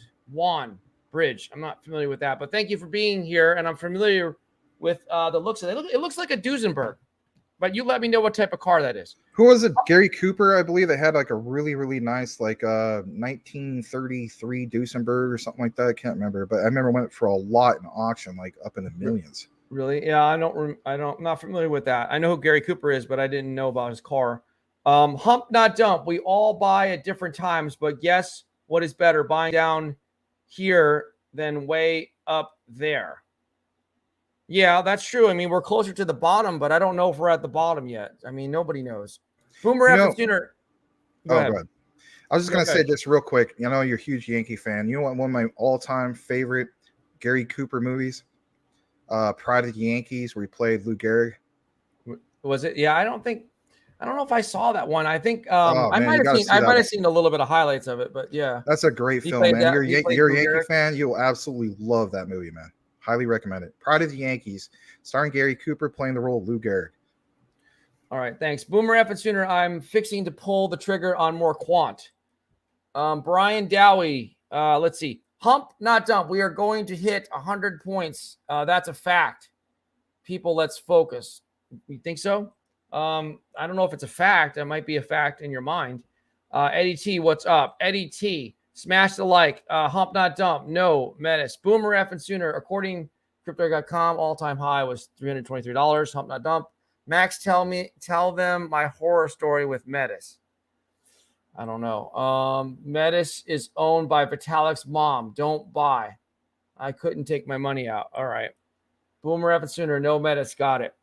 A: Bridge? I'm not familiar with that, but thank you for being here. And I'm familiar with the looks of it. It looks like a Duesenberg, but you let me know what type of car that is.
B: Who was it? Gary Cooper, I believe, that had like a really, really nice, like 1933 Duesenberg or something like that. I can't remember, but I remember went for a lot in auction, like up in the millions.
A: Really? Yeah, I'm not familiar with that. I know who Gary Cooper is, but I didn't know about his car. Hump, not dump. We all buy at different times, but guess what is better, buying down here than way up there? Yeah, that's true. I mean, we're closer to the bottom, but I don't know if we're at the bottom yet. I mean, nobody knows. Boomer F and Sooner.
B: Go ahead. I was just going to say this real quick. You're a huge Yankee fan. You know what? One of my all-time favorite Gary Cooper movies, Pride of the Yankees, where he played Lou Gehrig.
A: Was it? Yeah, I don't know if I saw that one. I think I might have seen a little bit of highlights of it, but yeah.
B: That's a great film, man. You're a Yankee fan, you'll absolutely love that movie, man. Highly recommend it. Pride of the Yankees, starring Gary Cooper playing the role of Lou Gehrig.
A: All right, thanks. Boomer F and Sooner, I'm fixing to pull the trigger on more quant. Brian Dowie, let's see. Hump, not dump. We are going to hit 100 points. That's a fact. People, let's focus. You think so? I don't know if it's a fact. That might be a fact in your mind. Eddie T, what's up? Eddie T, smash the like. Hump, not dump. No, Menace. Boomer F and Sooner, according to Crypto.com, all-time high was $323. Hump, not dump. Max, tell them my horror story with Metis. I don't know. Metis is owned by Vitalik's mom. Don't buy. I couldn't take my money out. All right. Boomer F and Sooner. No Metis. Got it.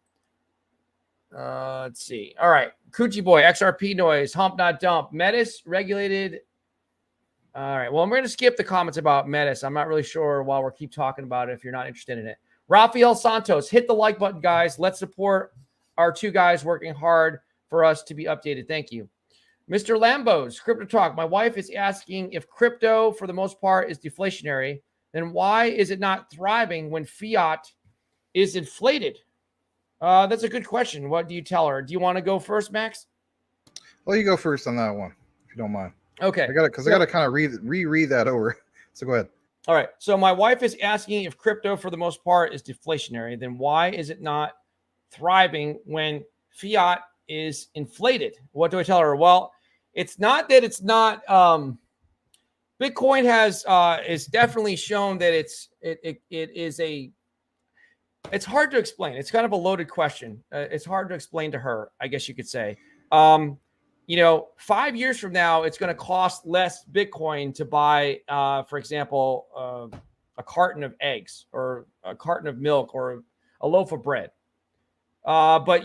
A: Let's see. All right. Coochie Boy. XRP noise. Hump, not dump. Metis regulated. All right. Well, I'm going to skip the comments about Metis. I'm not really sure while we keep talking about it if you're not interested in it. Rafael Santos. Hit the like button, guys. Let's support our two guys working hard for us to be updated. Thank you. Mr. Lambos, Crypto Talk. My wife is asking if crypto, for the most part, is deflationary, then why is it not thriving when fiat is inflated? That's a good question. What do you tell her? Do you want to go first, Max?
B: Well, you go first on that one, if you don't mind.
A: Okay.
B: I got to kind of reread that over. So go ahead.
A: All right. So my wife is asking if crypto, for the most part, is deflationary, then why is it not thriving when fiat is inflated? What do I tell her? Well, it's not that it's not. Bitcoin has is definitely shown that it's hard to explain. It's kind of a loaded question. It's hard to explain to her, I guess you could say. 5 years from now, it's going to cost less Bitcoin to buy, for example, a carton of eggs or a carton of milk or a loaf of bread. But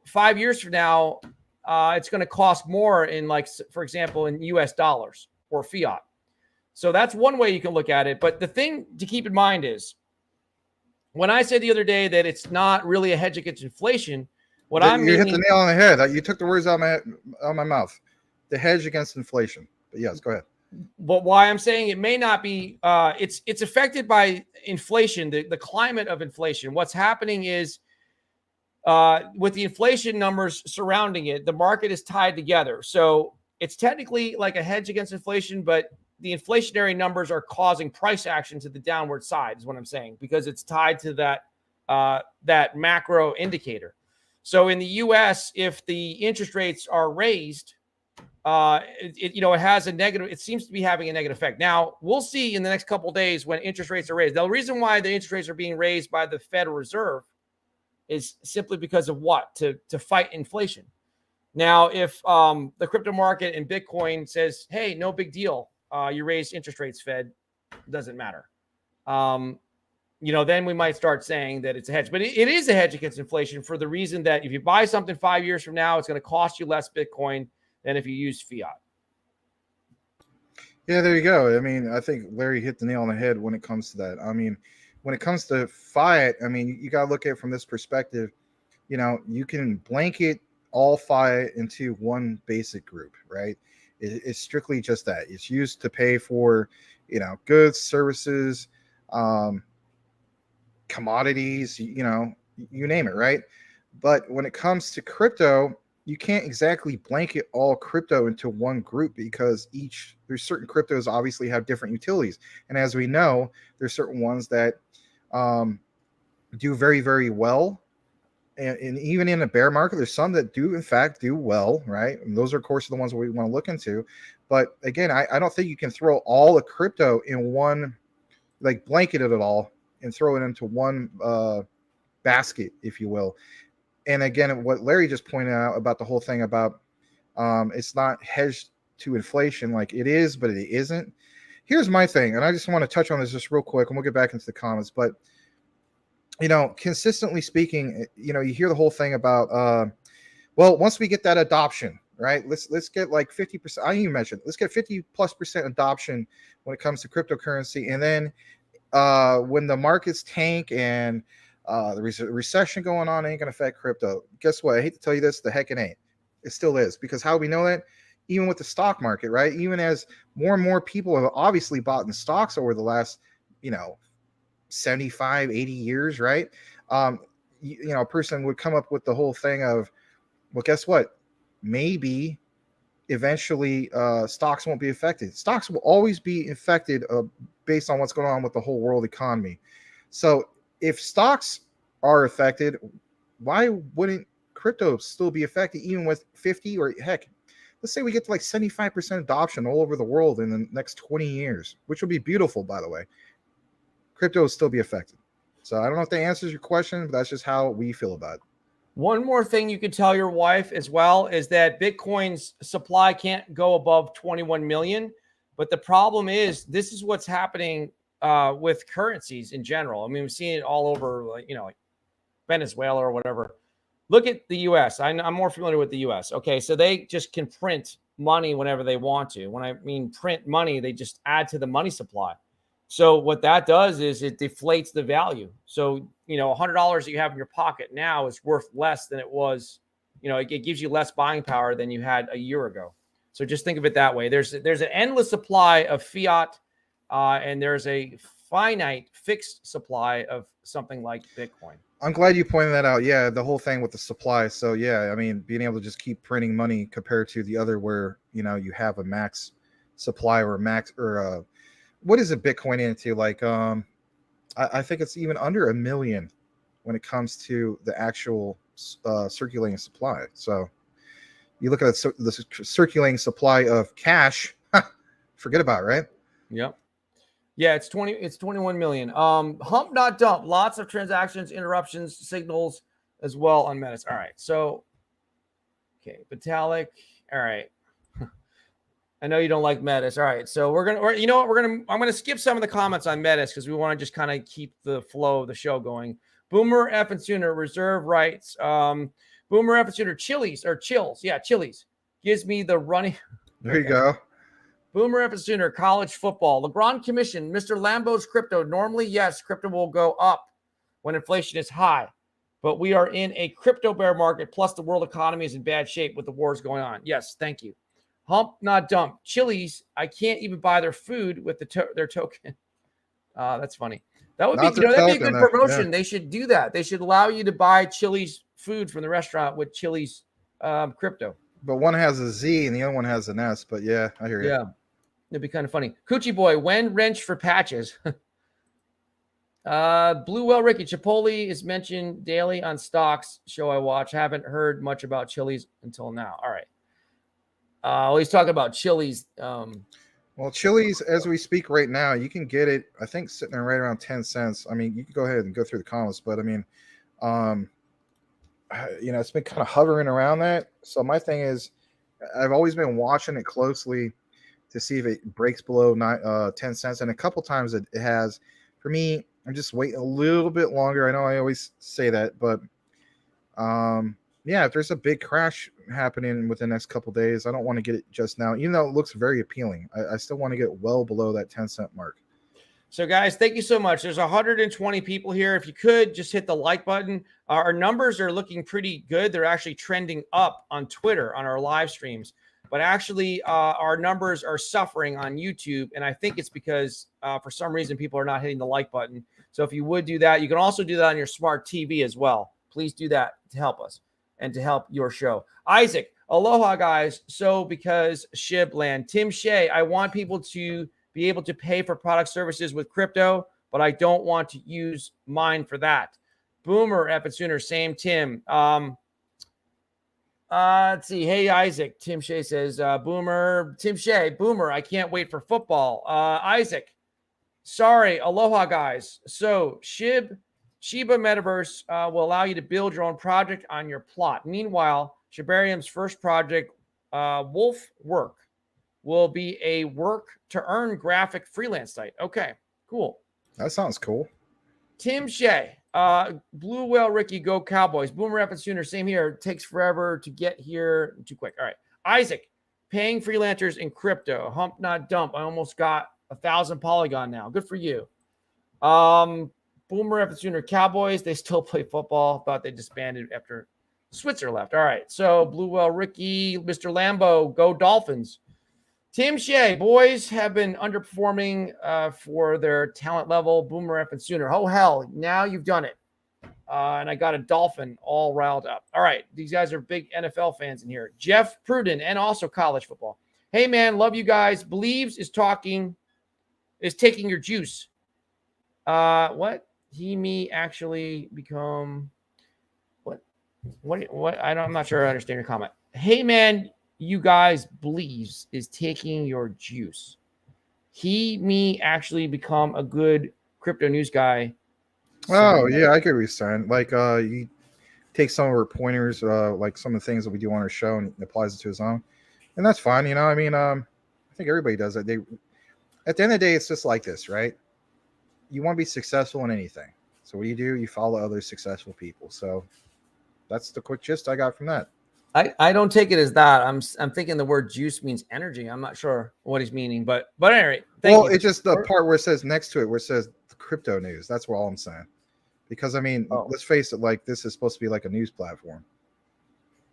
A: 5 years from now, it's going to cost more in, like, for example, in US dollars or fiat. So that's one way you can look at it. But the thing to keep in mind is when I said the other day that it's not really a hedge against inflation,
B: you hit the nail on the head. You took the words out of my mouth. The hedge against inflation. But yes, go ahead.
A: But why I'm saying it may not be, it's affected by inflation, the climate of inflation. What's happening is, with the inflation numbers surrounding it, the market is tied together. So it's technically like a hedge against inflation, but the inflationary numbers are causing price action to the downward side, is what I'm saying, because it's tied to that macro indicator. So in the U.S., if the interest rates are raised, it has a negative. It seems to be having a negative effect. Now we'll see in the next couple of days when interest rates are raised. The reason why the interest rates are being raised by the Federal Reserve is simply because of what? To fight inflation. Now, if the crypto market and Bitcoin says, hey, no big deal, you raised interest rates, Fed, doesn't matter. Then we might start saying that it's a hedge. But it is a hedge against inflation for the reason that if you buy something 5 years from now, it's going to cost you less Bitcoin than if you use fiat.
B: Yeah, there you go. I mean, I think Larry hit the nail on the head when it comes to that. I mean, when it comes to fiat, I mean, you got to look at it from this perspective. You can blanket all fiat into one basic group, right? It's strictly just that. It's used to pay for, goods, services, commodities, you name it, right? But when it comes to crypto, you can't exactly blanket all crypto into one group because there's certain cryptos obviously have different utilities. And as we know, there's certain ones that do very, very well. And even in a bear market, there's some that do, in fact, do well, right? And those are, of course, the ones that we want to look into. But again, I don't think you can throw all the crypto in one, like blanket it all and throw it into one basket, if you will. And again, what Larry just pointed out about the whole thing about it's not hedged to inflation, like it is, but it isn't. Here's my thing, and I just want to touch on this just real quick, and we'll get back into the comments. But consistently speaking, you hear the whole thing about once we get that adoption, right? Let's get like 50%. I even mentioned let's get 50+% adoption when it comes to cryptocurrency, and then when the markets tank and the recession going on ain't gonna affect crypto. Guess what? I hate to tell you this, the heck it ain't. It still is, because how we know that? Even with the stock market, right? Even as more and more people have obviously bought in stocks over the last, 75, 80 years, right? A person would come up with the whole thing of, Well, guess what? Maybe eventually stocks won't be affected. Stocks will always be affected based on what's going on with the whole world economy. So if stocks are affected, why wouldn't crypto still be affected even with 50 or heck, let's say we get to like 75% adoption all over the world in the next 20 years, which would be beautiful, by the way. Crypto will still be affected. So I don't know if that answers your question, but that's just how we feel about it.
A: One more thing you could tell your wife as well is that Bitcoin's supply can't go above 21 million. But the problem is, this is what's happening with currencies in general. I mean, we've seen it all over, like, like Venezuela or whatever. Look at the U.S. I'm more familiar with the U.S. Okay, so they just can print money whenever they want to. When I mean print money, they just add to the money supply. So what that does is it deflates the value. So, $100 that you have in your pocket now is worth less than it was. It gives you less buying power than you had a year ago. So just think of it that way. There's an endless supply of fiat, and there's a finite fixed supply of something like Bitcoin.
B: I'm glad you pointed that out. Yeah, the whole thing with the supply. So yeah, I mean, being able to just keep printing money compared to the other where, you have a max supply or max or what is a Bitcoin into? Like, I think it's even under 1 million when it comes to the actual circulating supply. So you look at the circulating supply of cash, forget about it, right?
A: Yep. Yeah, it's 21 million. Hump not dump. Lots of transactions, interruptions, signals as well on Metis. All right. So, okay, Vitalik. All right. I know you don't like Metis. All right. So I'm gonna skip some of the comments on Metis because we want to just kind of keep the flow of the show going. Boomer F and Sooner reserve rights. Boomer F and Sooner Chili's or Chills. Yeah, Chili's gives me the running.
B: There you go.
A: Boomer F and Sooner, college football. LeBron Commission, Mr. Lambo's crypto. Normally, yes, crypto will go up when inflation is high. But we are in a crypto bear market, plus the world economy is in bad shape with the wars going on. Yes, thank you. Hump, not dump. Chili's, I can't even buy their food with their token. That's funny. That would be, that'd be a good promotion. Yeah. They should do that. They should allow you to buy Chili's food from the restaurant with Chili's crypto.
B: But one has a Z and the other one has an S. But yeah, I hear you.
A: Yeah. It'd be kind of funny. Coochie Boy, when wrench for patches? Blue Well Ricky, Chipotle is mentioned daily on stocks show I watch. Haven't heard much about Chili's until now. All right. Well, he's talking about Chili's.
B: Well, Chili's, as we speak right now, you can get it, I think, sitting there right around 10 cents. I mean, you can go ahead and go through the comments, but I mean, it's been kind of hovering around that. So my thing is, I've always been watching it closely to see if it breaks below 10 cents. And a couple times it has. For me, I'm just waiting a little bit longer. I know I always say that, but yeah, if there's a big crash happening within the next couple days, I don't want to get it just now, even though it looks very appealing. I still want to get well below that 10-cent mark.
A: So guys, thank you so much. There's 120 people here. If you could just hit the like button. Our numbers are looking pretty good. They're actually trending up on Twitter on our live streams. But actually, our numbers are suffering on YouTube. And I think it's because for some reason, people are not hitting the like button. So if you would do that, you can also do that on your smart TV as well. Please do that to help us and to help your show. Isaac, aloha, guys. So because Shibland, Tim Shea, I want people to be able to pay for product services with crypto, but I don't want to use mine for that. Boomer, F and Sooner, same Tim. Let's see. Hey, Isaac. Tim Shea says, Boomer. Tim Shea, Boomer, I can't wait for football. Isaac, sorry. Aloha, guys. So Shiba Metaverse will allow you to build your own project on your plot. Meanwhile, Shibarium's first project, Wolf Work, will be a work-to-earn graphic freelance site. Okay, cool.
B: That sounds cool.
A: Tim Shea, Blue Whale Ricky, go Cowboys. Boomer F and Sooner, same here. It takes forever to get here. Too quick. All right. Isaac, paying freelancers in crypto. Hump, not dump. I almost got 1,000 Polygon now. Good for you. Boomer F and Sooner, Cowboys, they still play football. Thought they disbanded after Switzer left. All right. So Blue Whale Ricky, Mr. Lambo, go Dolphins. Tim Shea, boys have been underperforming for their talent level. Boomer F and Sooner. Oh, hell. Now you've done it. And I got a dolphin all riled up. All right. These guys are big NFL fans in here. Jeff Pruden and also college football. Hey, man, love you guys. Believes is taking your juice. What? He, me actually become what? I'm not sure I understand your comment. Hey, man, you guys believes is taking your juice. He, me actually become a good crypto news guy.
B: Oh, yeah, I get what you're saying. Like, you take some of our pointers, like some of the things that we do on our show, and applies it to his own, and that's fine. You know, I mean, I think everybody does it. At the end of the day, it's just like this, right? You want to be successful in anything, so what do? You follow other successful people. So that's the quick gist I got from that.
A: I don't take it as that. I'm thinking the word juice means energy. I'm not sure what he's meaning, but anyway.
B: Well, it's just the part where it says next to it, where it says the crypto news. That's all I'm saying. Because I mean, let's face it, like this is supposed to be like a news platform.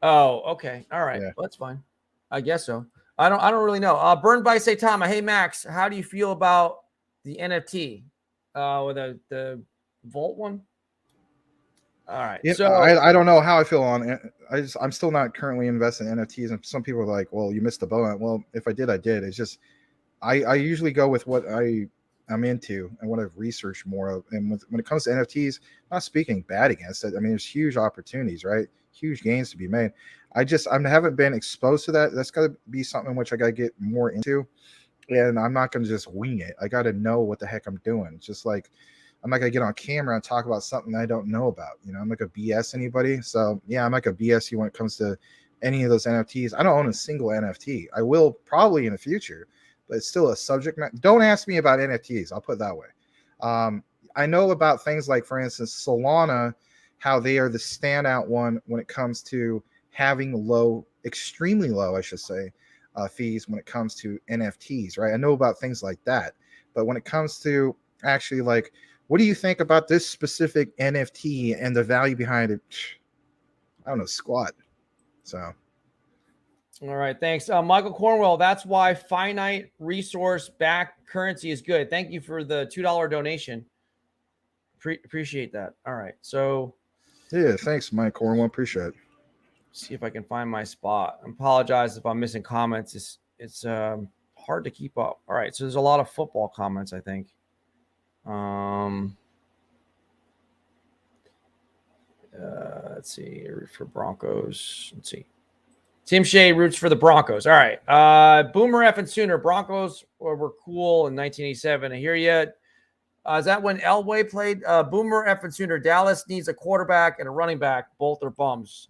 A: Oh, okay. All right. Yeah. Well, that's fine. I guess so. I don't really know. Burned by Saitama. Hey Max, how do you feel about the NFT? With the Vault one? All right.
B: Yeah,
A: so
B: I don't know how I feel on it. I'm still not currently investing in NFTs, and some people are like, well, you missed the boat. Well, if I did, I did. It's just I usually go with what I'm into and what I've researched more of. And when it comes to NFTs, I'm not speaking bad against it. I mean, there's huge opportunities, right? Huge gains to be made. I haven't been exposed to that. That's got to be something which I got to get more into. And I'm not going to just wing it. I got to know what the heck I'm doing. It's just like, I'm not going to get on camera and talk about something I don't know about. You know, I'm not going to BS anybody. So yeah, I'm not going to BS you when it comes to any of those NFTs. I don't own a single NFT. I will probably in the future, but it's still a subject matter. Don't ask me about NFTs. I'll put it that way. I know about things like, for instance, Solana, how they are the standout one when it comes to having low, extremely low, I should say, fees when it comes to NFTs, right? I know about things like that. But when it comes to actually like, what do you think about this specific NFT and the value behind it? I don't know, squat. So.
A: All right, thanks. Michael Cornwell, that's why finite resource backed currency is good. Thank you for the $2 donation. Appreciate that. All right, so.
B: Yeah, thanks, Mike Cornwell. Appreciate it.
A: See if I can find my spot. I apologize if I'm missing comments. It's hard to keep up. All right, so there's a lot of football comments, I think. Let's see. For Broncos. Let's see. Tim Shea roots for the Broncos. All right. Boomer F and Sooner. Broncos were cool in 1987. I hear you. Is that when Elway played? Boomer F and Sooner. Dallas needs a quarterback and a running back. Both are bums.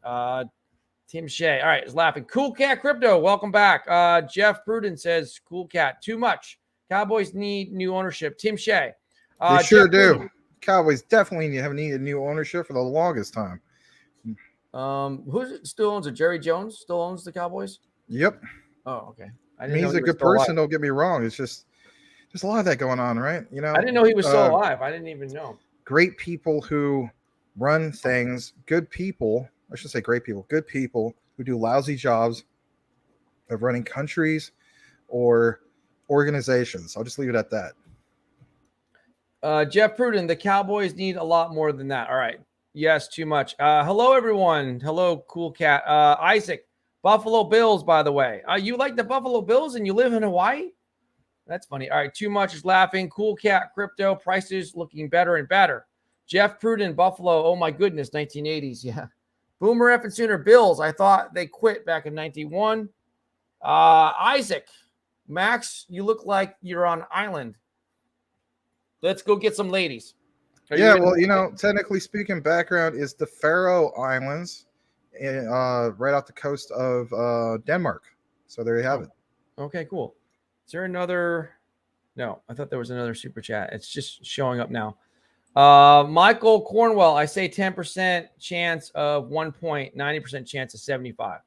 A: Tim Shea. All right. Is laughing. Cool Cat Crypto. Welcome back. Jeff Pruden says, Cool Cat. Too much. Cowboys need new ownership. Tim Shea.
B: They sure do. Cowboys definitely have needed new ownership for the longest time.
A: Who still owns it? Jerry Jones still owns the Cowboys?
B: Yep.
A: Oh, okay.
B: I mean, he's a good person. Don't get me wrong. It's just there's a lot of that going on, right? You know,
A: I didn't know he was still alive. I didn't even know.
B: Great people who run things. Good people. I should say great people. Good people who do lousy jobs of running countries or organizations. I'll just leave it at that.
A: Jeff Pruden, the Cowboys need a lot more than that. All right. Yes, too much. Hello, everyone. Hello, Cool Cat. Isaac, Buffalo Bills, by the way. You like the Buffalo Bills and you live in Hawaii? That's funny. All right, too much is laughing. Cool Cat, crypto, prices looking better and better. Jeff Pruden, Buffalo, oh my goodness, 1980s. Yeah. Boomer F and Sooner, Bills. I thought they quit back in 91. Isaac, Max, you look like you're on island. Let's go get some ladies.
B: Yeah, well, you know, technically speaking, background is the Faroe Islands, right off the coast of Denmark. So there you have it.
A: Okay, cool. Is there another? No, I thought there was another super chat. It's just showing up now. Michael Cornwell, I say 10% chance of 1 point, 90% chance of 75.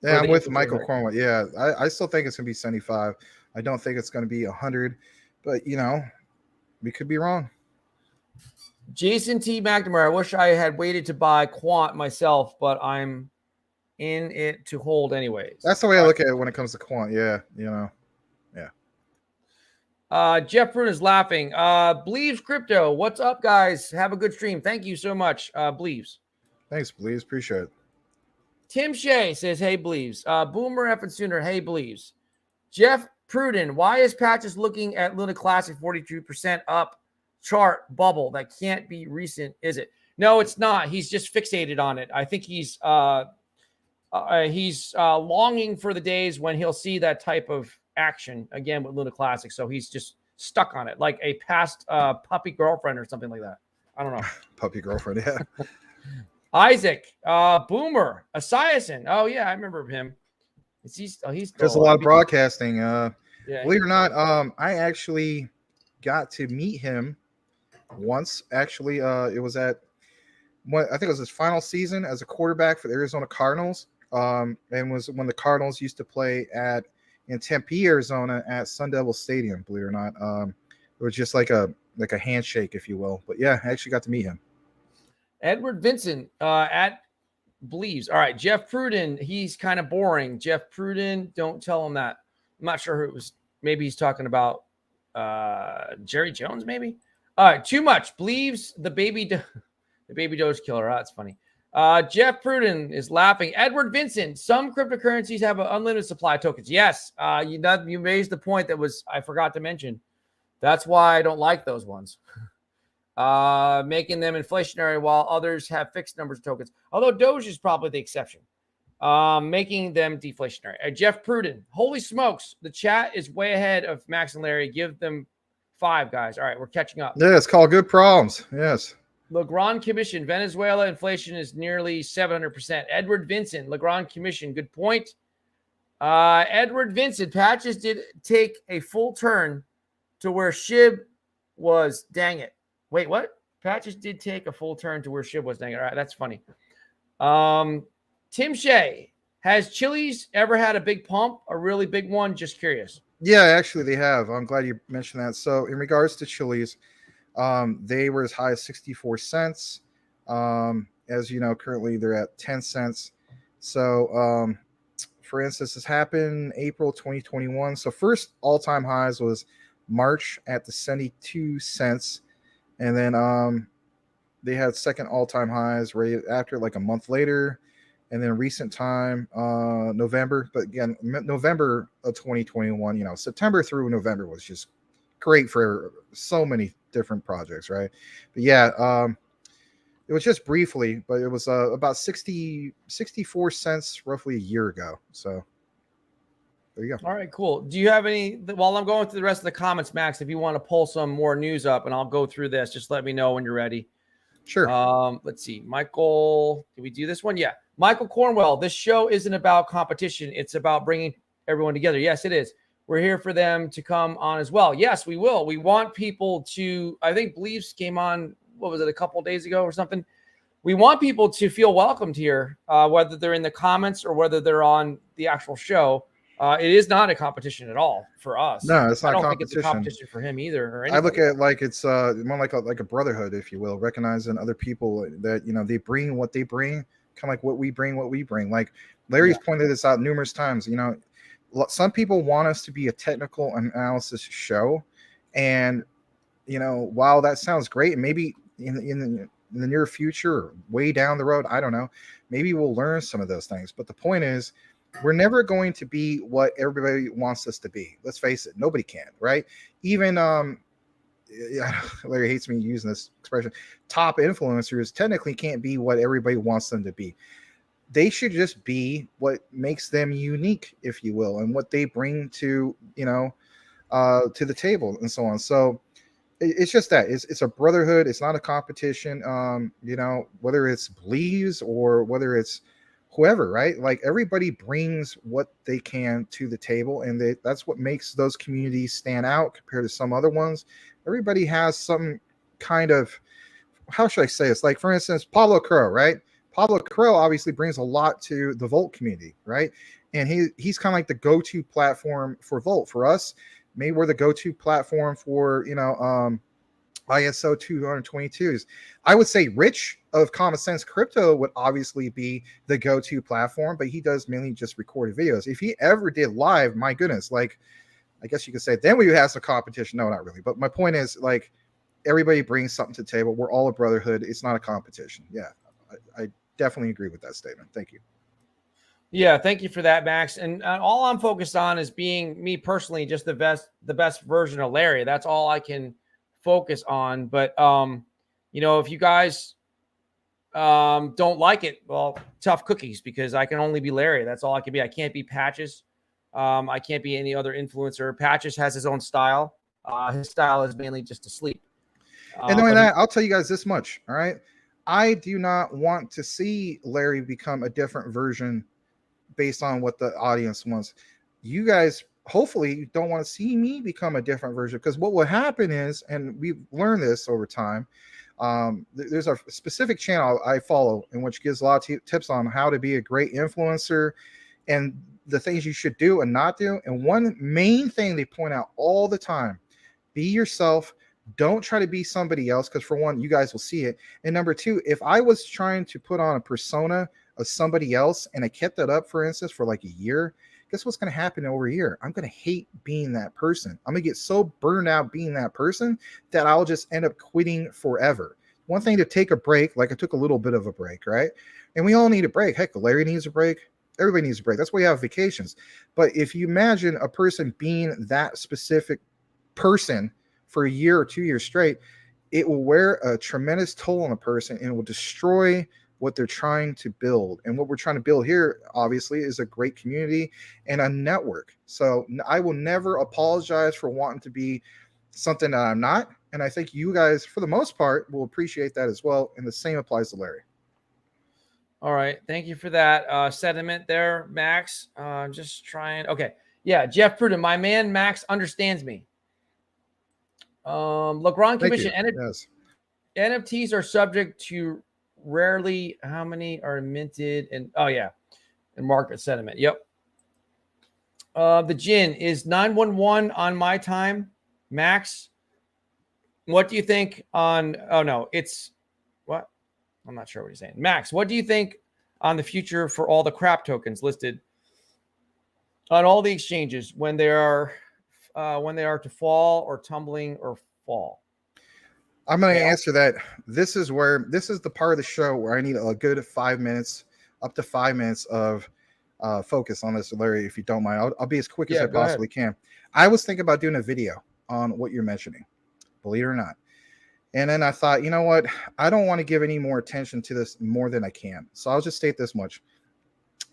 B: Yeah, I'm with Michael Cornwell. Yeah, I still think it's going to be 75. I don't think it's going to be 100, but, you know, we could be wrong.
A: Jason T. McNamara, I wish I had waited to buy Quant myself, but I'm in it to hold anyways.
B: That's the way I look at it when it comes to Quant. Yeah, you know, yeah.
A: Jeff Pruden is laughing. Bleaves Crypto, what's up, guys? Have a good stream. Thank you so much, Bleaves.
B: Thanks, Bleaves. Appreciate it.
A: Tim Shea says, hey, Bleaves. Boomer F Sooner, hey, Bleaves. Jeff Pruden, why is Patches looking at Luna Classic 42% up chart bubble? That can't be recent, is it? No, it's not. He's just fixated on it. I think he's longing for the days when he'll see that type of action again with Luna Classic. So he's just stuck on it, like a past puppy girlfriend or something like that. I don't know.
B: Puppy girlfriend, yeah.
A: Isaac, Boomer, Esiason. Oh yeah, I remember him. He's
B: does a lot of broadcasting.
A: Yeah,
B: believe it or not, I actually got to meet him once. Actually, it was at I think it was his final season as a quarterback for the Arizona Cardinals. And was when the Cardinals used to play in Tempe, Arizona, at Sun Devil Stadium. Believe it or not, it was just like a handshake, if you will. But yeah, I actually got to meet him.
A: Edward Vincent at Believes. All right, Jeff Pruden. He's kind of boring. Jeff Pruden. Don't tell him that. I'm not sure who it was. Maybe he's talking about Jerry Jones. Maybe. All right, too much. Believes the baby Doge killer. Oh, that's funny. Jeff Pruden is laughing. Edward Vincent, some cryptocurrencies have an unlimited supply of tokens. Yes, you raised the point that I forgot to mention. That's why I don't like those ones. Making them inflationary while others have fixed numbers of tokens. Although Doge is probably the exception. Making them deflationary. Jeff Pruden, holy smokes, the chat is way ahead of Max and Larry. Give them 5, guys. All right, we're catching up.
B: Yeah, it's called good problems. Yes.
A: Legrand Commission, Venezuela inflation is nearly 700%. Edward Vincent, Legrand Commission, good point. Edward Vincent, Patches did take a full turn to where SHIB was. Dang it. Wait, what? Patches did take a full turn to where SHIB was. Dang it. All right, that's funny. Tim Shea, has Chili's ever had a big pump, a really big one? Just curious.
B: Yeah, actually they have. I'm glad you mentioned that. So in regards to Chili's, they were as high as 64 cents. As you know, currently they're at 10 cents. So, for instance, this happened April 2021. So first all-time highs was March at the 72 cents. And then they had second all-time highs right after, like a month later. And then recent time, November. But again, November of 2021, September through November was just great for so many different projects, right? But yeah, it was just briefly, but it was about 64 cents roughly a year ago. So there you go.
A: All right, cool. Do you have any, while I'm going through the rest of the comments, Max, if you want to pull some more news up and I'll go through this, just let me know when you're ready.
B: Sure.
A: Let's see. Michael, did we do this one? Yeah. Michael Cornwell, this show isn't about competition. It's about bringing everyone together. Yes, it is. We're here for them to come on as well. Yes, we will. We want people to, I think Bleaves came on, what was it, a couple days ago or something? We want people to feel welcomed here, whether they're in the comments or whether they're on the actual show. It is not a competition at all for us.
B: No, it's not.
A: I don't think it's a competition for him either. Or
B: I look at it like it's more like a brotherhood, if you will, recognizing other people that they bring what they bring, kind of like what we bring. Like Larry's pointed this out numerous times. Some people want us to be a technical analysis show, and while that sounds great, and maybe in the near future, or way down the road, I don't know, maybe we'll learn some of those things. But the point is, we're never going to be what everybody wants us to be. Let's face it, nobody can, right? Even Larry hates me using this expression. Top influencers technically can't be what everybody wants them to be. They should just be what makes them unique, if you will, and what they bring to to the table and so on. So it's just that it's a brotherhood. It's not a competition. Whether it's Bleaves or whether it's whoever, right? Like everybody brings what they can to the table, and that's what makes those communities stand out compared to some other ones. Everybody has some kind of, how should I say this? Like, for instance, Pablo Crow, right? Pablo Crow obviously brings a lot to the Volt community, right? And he's kind of like the go-to platform for Volt. For us, maybe we're the go-to platform for, ISO 222s. I would say Rich of Common Sense Crypto would obviously be the go-to platform, but he does mainly just recorded videos. If he ever did live, my goodness, like I guess you could say then we have some competition. No, not really. But my point is, like, everybody brings something to the table. We're all a brotherhood. It's not a competition. Yeah, I definitely agree with that statement. Thank you.
A: Yeah, thank you for that, Max. And all I'm focused on is being me personally, just the best version of Larry. That's all I can focus on. But you know, if you guys don't like it, well, tough cookies, because I can only be Larry. That's all I can be. I can't be Patches. I can't be any other influencer. Patches has his own style. His style is mainly just to sleep.
B: And knowing that, I'll tell you guys this much. All right, I do not want to see Larry become a different version based on what the audience wants. You guys hopefully don't want to see me become a different version, because what will happen is, and we've learned this over time, there's a specific channel I follow in which gives a lot of tips on how to be a great influencer and the things you should do and not do. And one main thing they point out all the time: be yourself. Don't try to be somebody else, because for one, you guys will see it. And number two, if I was trying to put on a persona of somebody else and I kept that up, for instance, for like a year, guess what's going to happen over a year? I'm going to hate being that person. I'm going to get so burned out being that person that I'll just end up quitting forever. One thing to take a break, like I took a little bit of a break, right? And we all need a break. Heck, Larry needs a break. Everybody needs a break. That's why we have vacations. But if you imagine a person being that specific person for a year or 2 years straight, it will wear a tremendous toll on a person and it will destroy what they're trying to build. And what we're trying to build here, obviously, is a great community and a network. So I will never apologize for wanting to be something that I'm not. And I think you guys, for the most part, will appreciate that as well. And the same applies to Larry.
A: All right. Thank you for that sentiment there, Max. Just trying. Okay. Yeah. Jeff Pruden, my man, Max understands me. Legrand Commission.
B: Yes.
A: NFTs are subject to rarely how many are minted and and market sentiment. Yep. The Jin is 911 on my time. Max, what do you think on? Oh no, it's what? I'm not sure what he's saying. Max, what do you think on the future for all the crap tokens listed on all the exchanges when they are to fall or tumbling or fall?
B: I'm going to answer that. This is the part of the show where I need a good 5 minutes, up to 5 minutes of focus on this, Larry, if you don't mind. I'll be as quick as I possibly can. I was thinking about doing a video on what you're mentioning, believe it or not. And then I thought, you know what? I don't want to give any more attention to this more than I can. So I'll just state this much.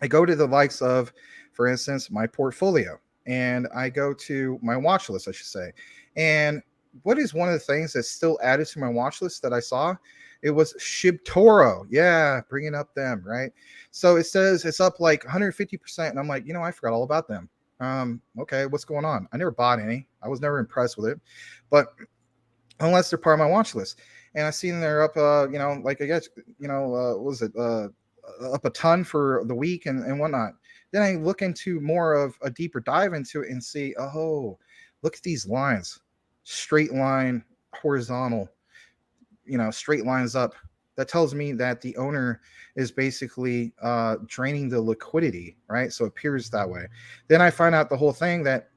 B: I go to the likes of, for instance, my portfolio, and I go to my watch list, I should say. And what is one of the things that's still added to my watch list that I saw? It was Shibtoro. Yeah, bringing up them, right? So it says it's up like 150%. And I'm like, you know, I forgot all about them. Okay, what's going on? I never bought any. I was never impressed with it. But unless they're part of my watch list. And I seen they're up, like I guess, what was it? Up a ton for the week and whatnot. Then I look into more of a deeper dive into it and see, oh, look at these lines. Straight line, horizontal, straight lines up. That tells me that the owner is basically draining the liquidity, right? So it appears that way. Then I find out the whole thing that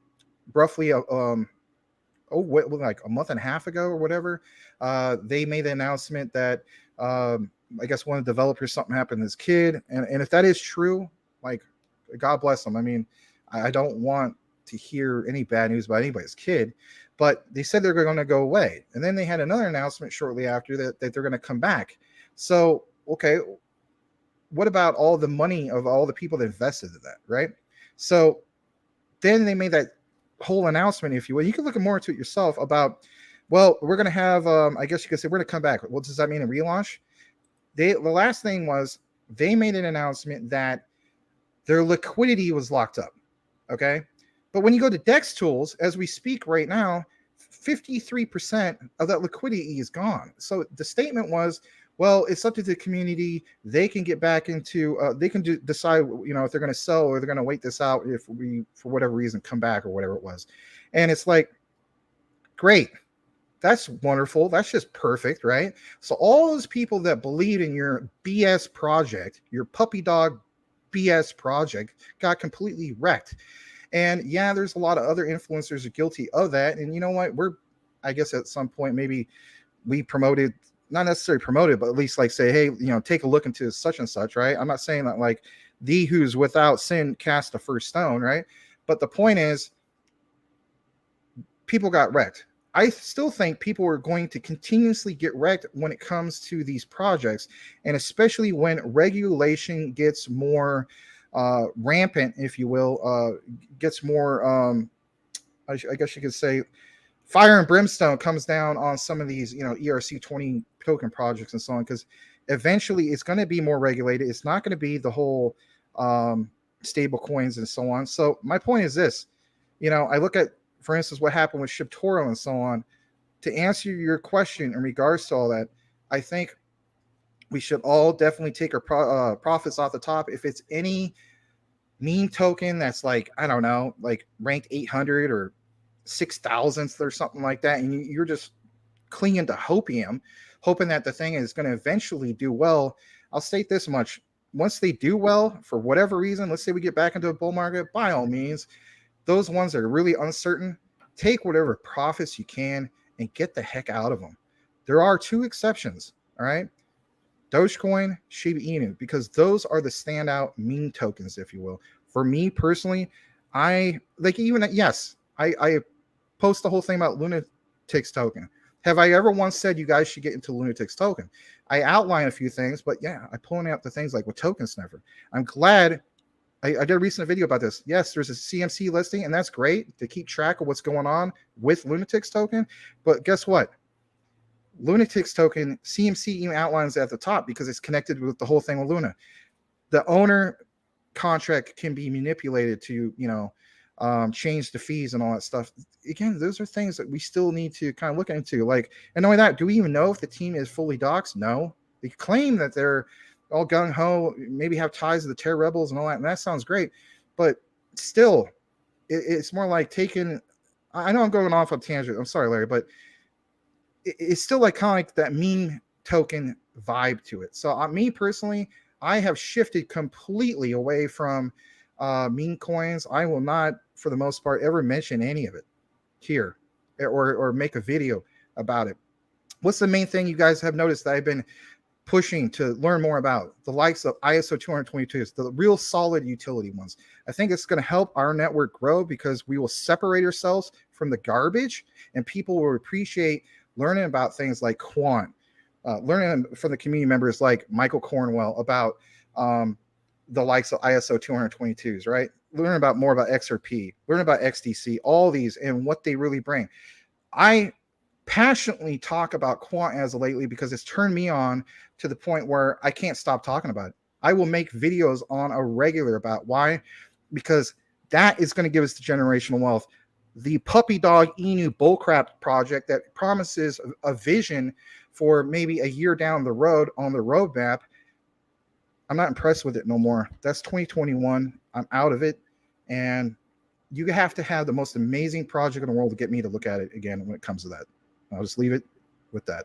B: roughly like a month and a half ago or whatever, they made the announcement that I guess one of the developers, something happened to his kid. And if that is true, like, God bless them. I mean, I don't want to hear any bad news about anybody's kid, but they said they're going to go away. And then they had another announcement shortly after that they're going to come back. So, okay, what about all the money of all the people that invested in that, right? So then they made that whole announcement, if you will. You can look more into it yourself about, well, we're going to have, I guess you could say we're going to come back. What does that mean, a relaunch? The last thing was they made an announcement that their liquidity was locked up, okay? But when you go to DEX tools, as we speak right now, 53% of that liquidity is gone. So the statement was, well, it's up to the community. They can get back into, they can decide, if they're going to sell or they're going to wait this out if we, for whatever reason, come back or whatever it was. And it's like, great. That's wonderful. That's just perfect, right? So all those people that believe in your BS project, your puppy dog BS project, got completely wrecked. And yeah, there's a lot of other influencers are guilty of that. And you know what? I guess at some point, maybe we promoted, not necessarily promoted, but at least like say, hey, you know, take a look into such and such, right? I'm not saying that like thee who's without sin cast the first stone, right? But the point is, people got wrecked. I still think people are going to continuously get wrecked when it comes to these projects, and especially when regulation gets more rampant, if you will, gets more, I guess you could say, fire and brimstone comes down on some of these, you know, ERC20 token projects and so on, because eventually it's going to be more regulated. It's not going to be the whole stable coins and so on. So my point is this, you know, I look at, for instance, what happened with ShipToro and so on. To answer your question in regards to all that, I think we should all definitely take our profits off the top. If it's any meme token that's like, I don't know, like ranked 800 or 6,000th or something like that, and you're just clinging to hopium, hoping that the thing is going to eventually do well, I'll state this much. Once they do well, for whatever reason, let's say we get back into a bull market, by all means, those ones that are really uncertain, take whatever profits you can and get the heck out of them. There are two exceptions, all right? Dogecoin, Shiba Inu, because those are the standout meme tokens, if you will. For me personally, I like, even yes, I post the whole thing about Lunatics token. Have I ever once said you guys should get into Lunatics token? I outline a few things, but yeah, I point out the things like with Token Sniffer. I'm glad I did a recent video about this. Yes, there's a CMC listing, and that's great to keep track of what's going on with Lunatics token. But guess what? Lunatics token, CMC even outlines at the top because it's connected with the whole thing with Luna. The owner contract can be manipulated to, you know, change the fees and all that stuff. Again, those are things that we still need to kind of look into. Like, and not only that, do we even know if the team is fully doxxed? No. They claim that they're all gung-ho, maybe have ties to the Terror Rebels and all that, and that sounds great. But still, it's more like taking, I know I'm going off on a tangent, I'm sorry, Larry, but it's still like kind of like that meme token vibe to it. So me personally, I have shifted completely away from meme coins. I will not, for the most part, ever mention any of it here or make a video about it. What's the main thing you guys have noticed that I've been pushing to learn more about? The likes of ISO 222s, the real solid utility ones. I think it's going to help our network grow because we will separate ourselves from the garbage, and people will appreciate learning about things like Qnt, learning from the community members like Michael Cornwell about the likes of ISO 222s, right? Learn about more about Xrp, learn about XDC, all these and what they really bring. I passionately talk about Qnt as of lately because it's turned me on to the point where I can't stop talking about it. I will make videos on a regular about why, because that is going to give us the generational wealth. The puppy dog Inu bullcrap project that promises a vision for maybe a year down the road on the roadmap, I'm not impressed with it no more. That's 2021. I'm out of it. And you have to have the most amazing project in the world to get me to look at it again when it comes to that. I'll just leave it with that.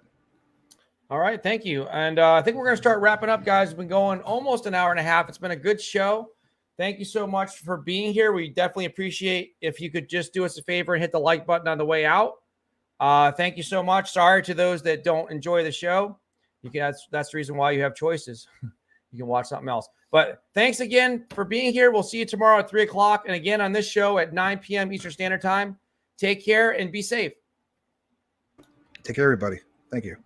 A: All right. Thank you. And I think we're going to start wrapping up, guys. We've been going almost an hour and a half. It's been a good show. Thank you so much for being here. We definitely appreciate if you could just do us a favor and hit the like button on the way out. Thank you so much. Sorry to those that don't enjoy the show. You can, that's the reason why you have choices. You can watch something else. But thanks again for being here. We'll see you tomorrow at 3 o'clock. And again on this show at 9 p.m. Eastern Standard Time. Take care and be safe.
B: Take care, everybody. Thank you.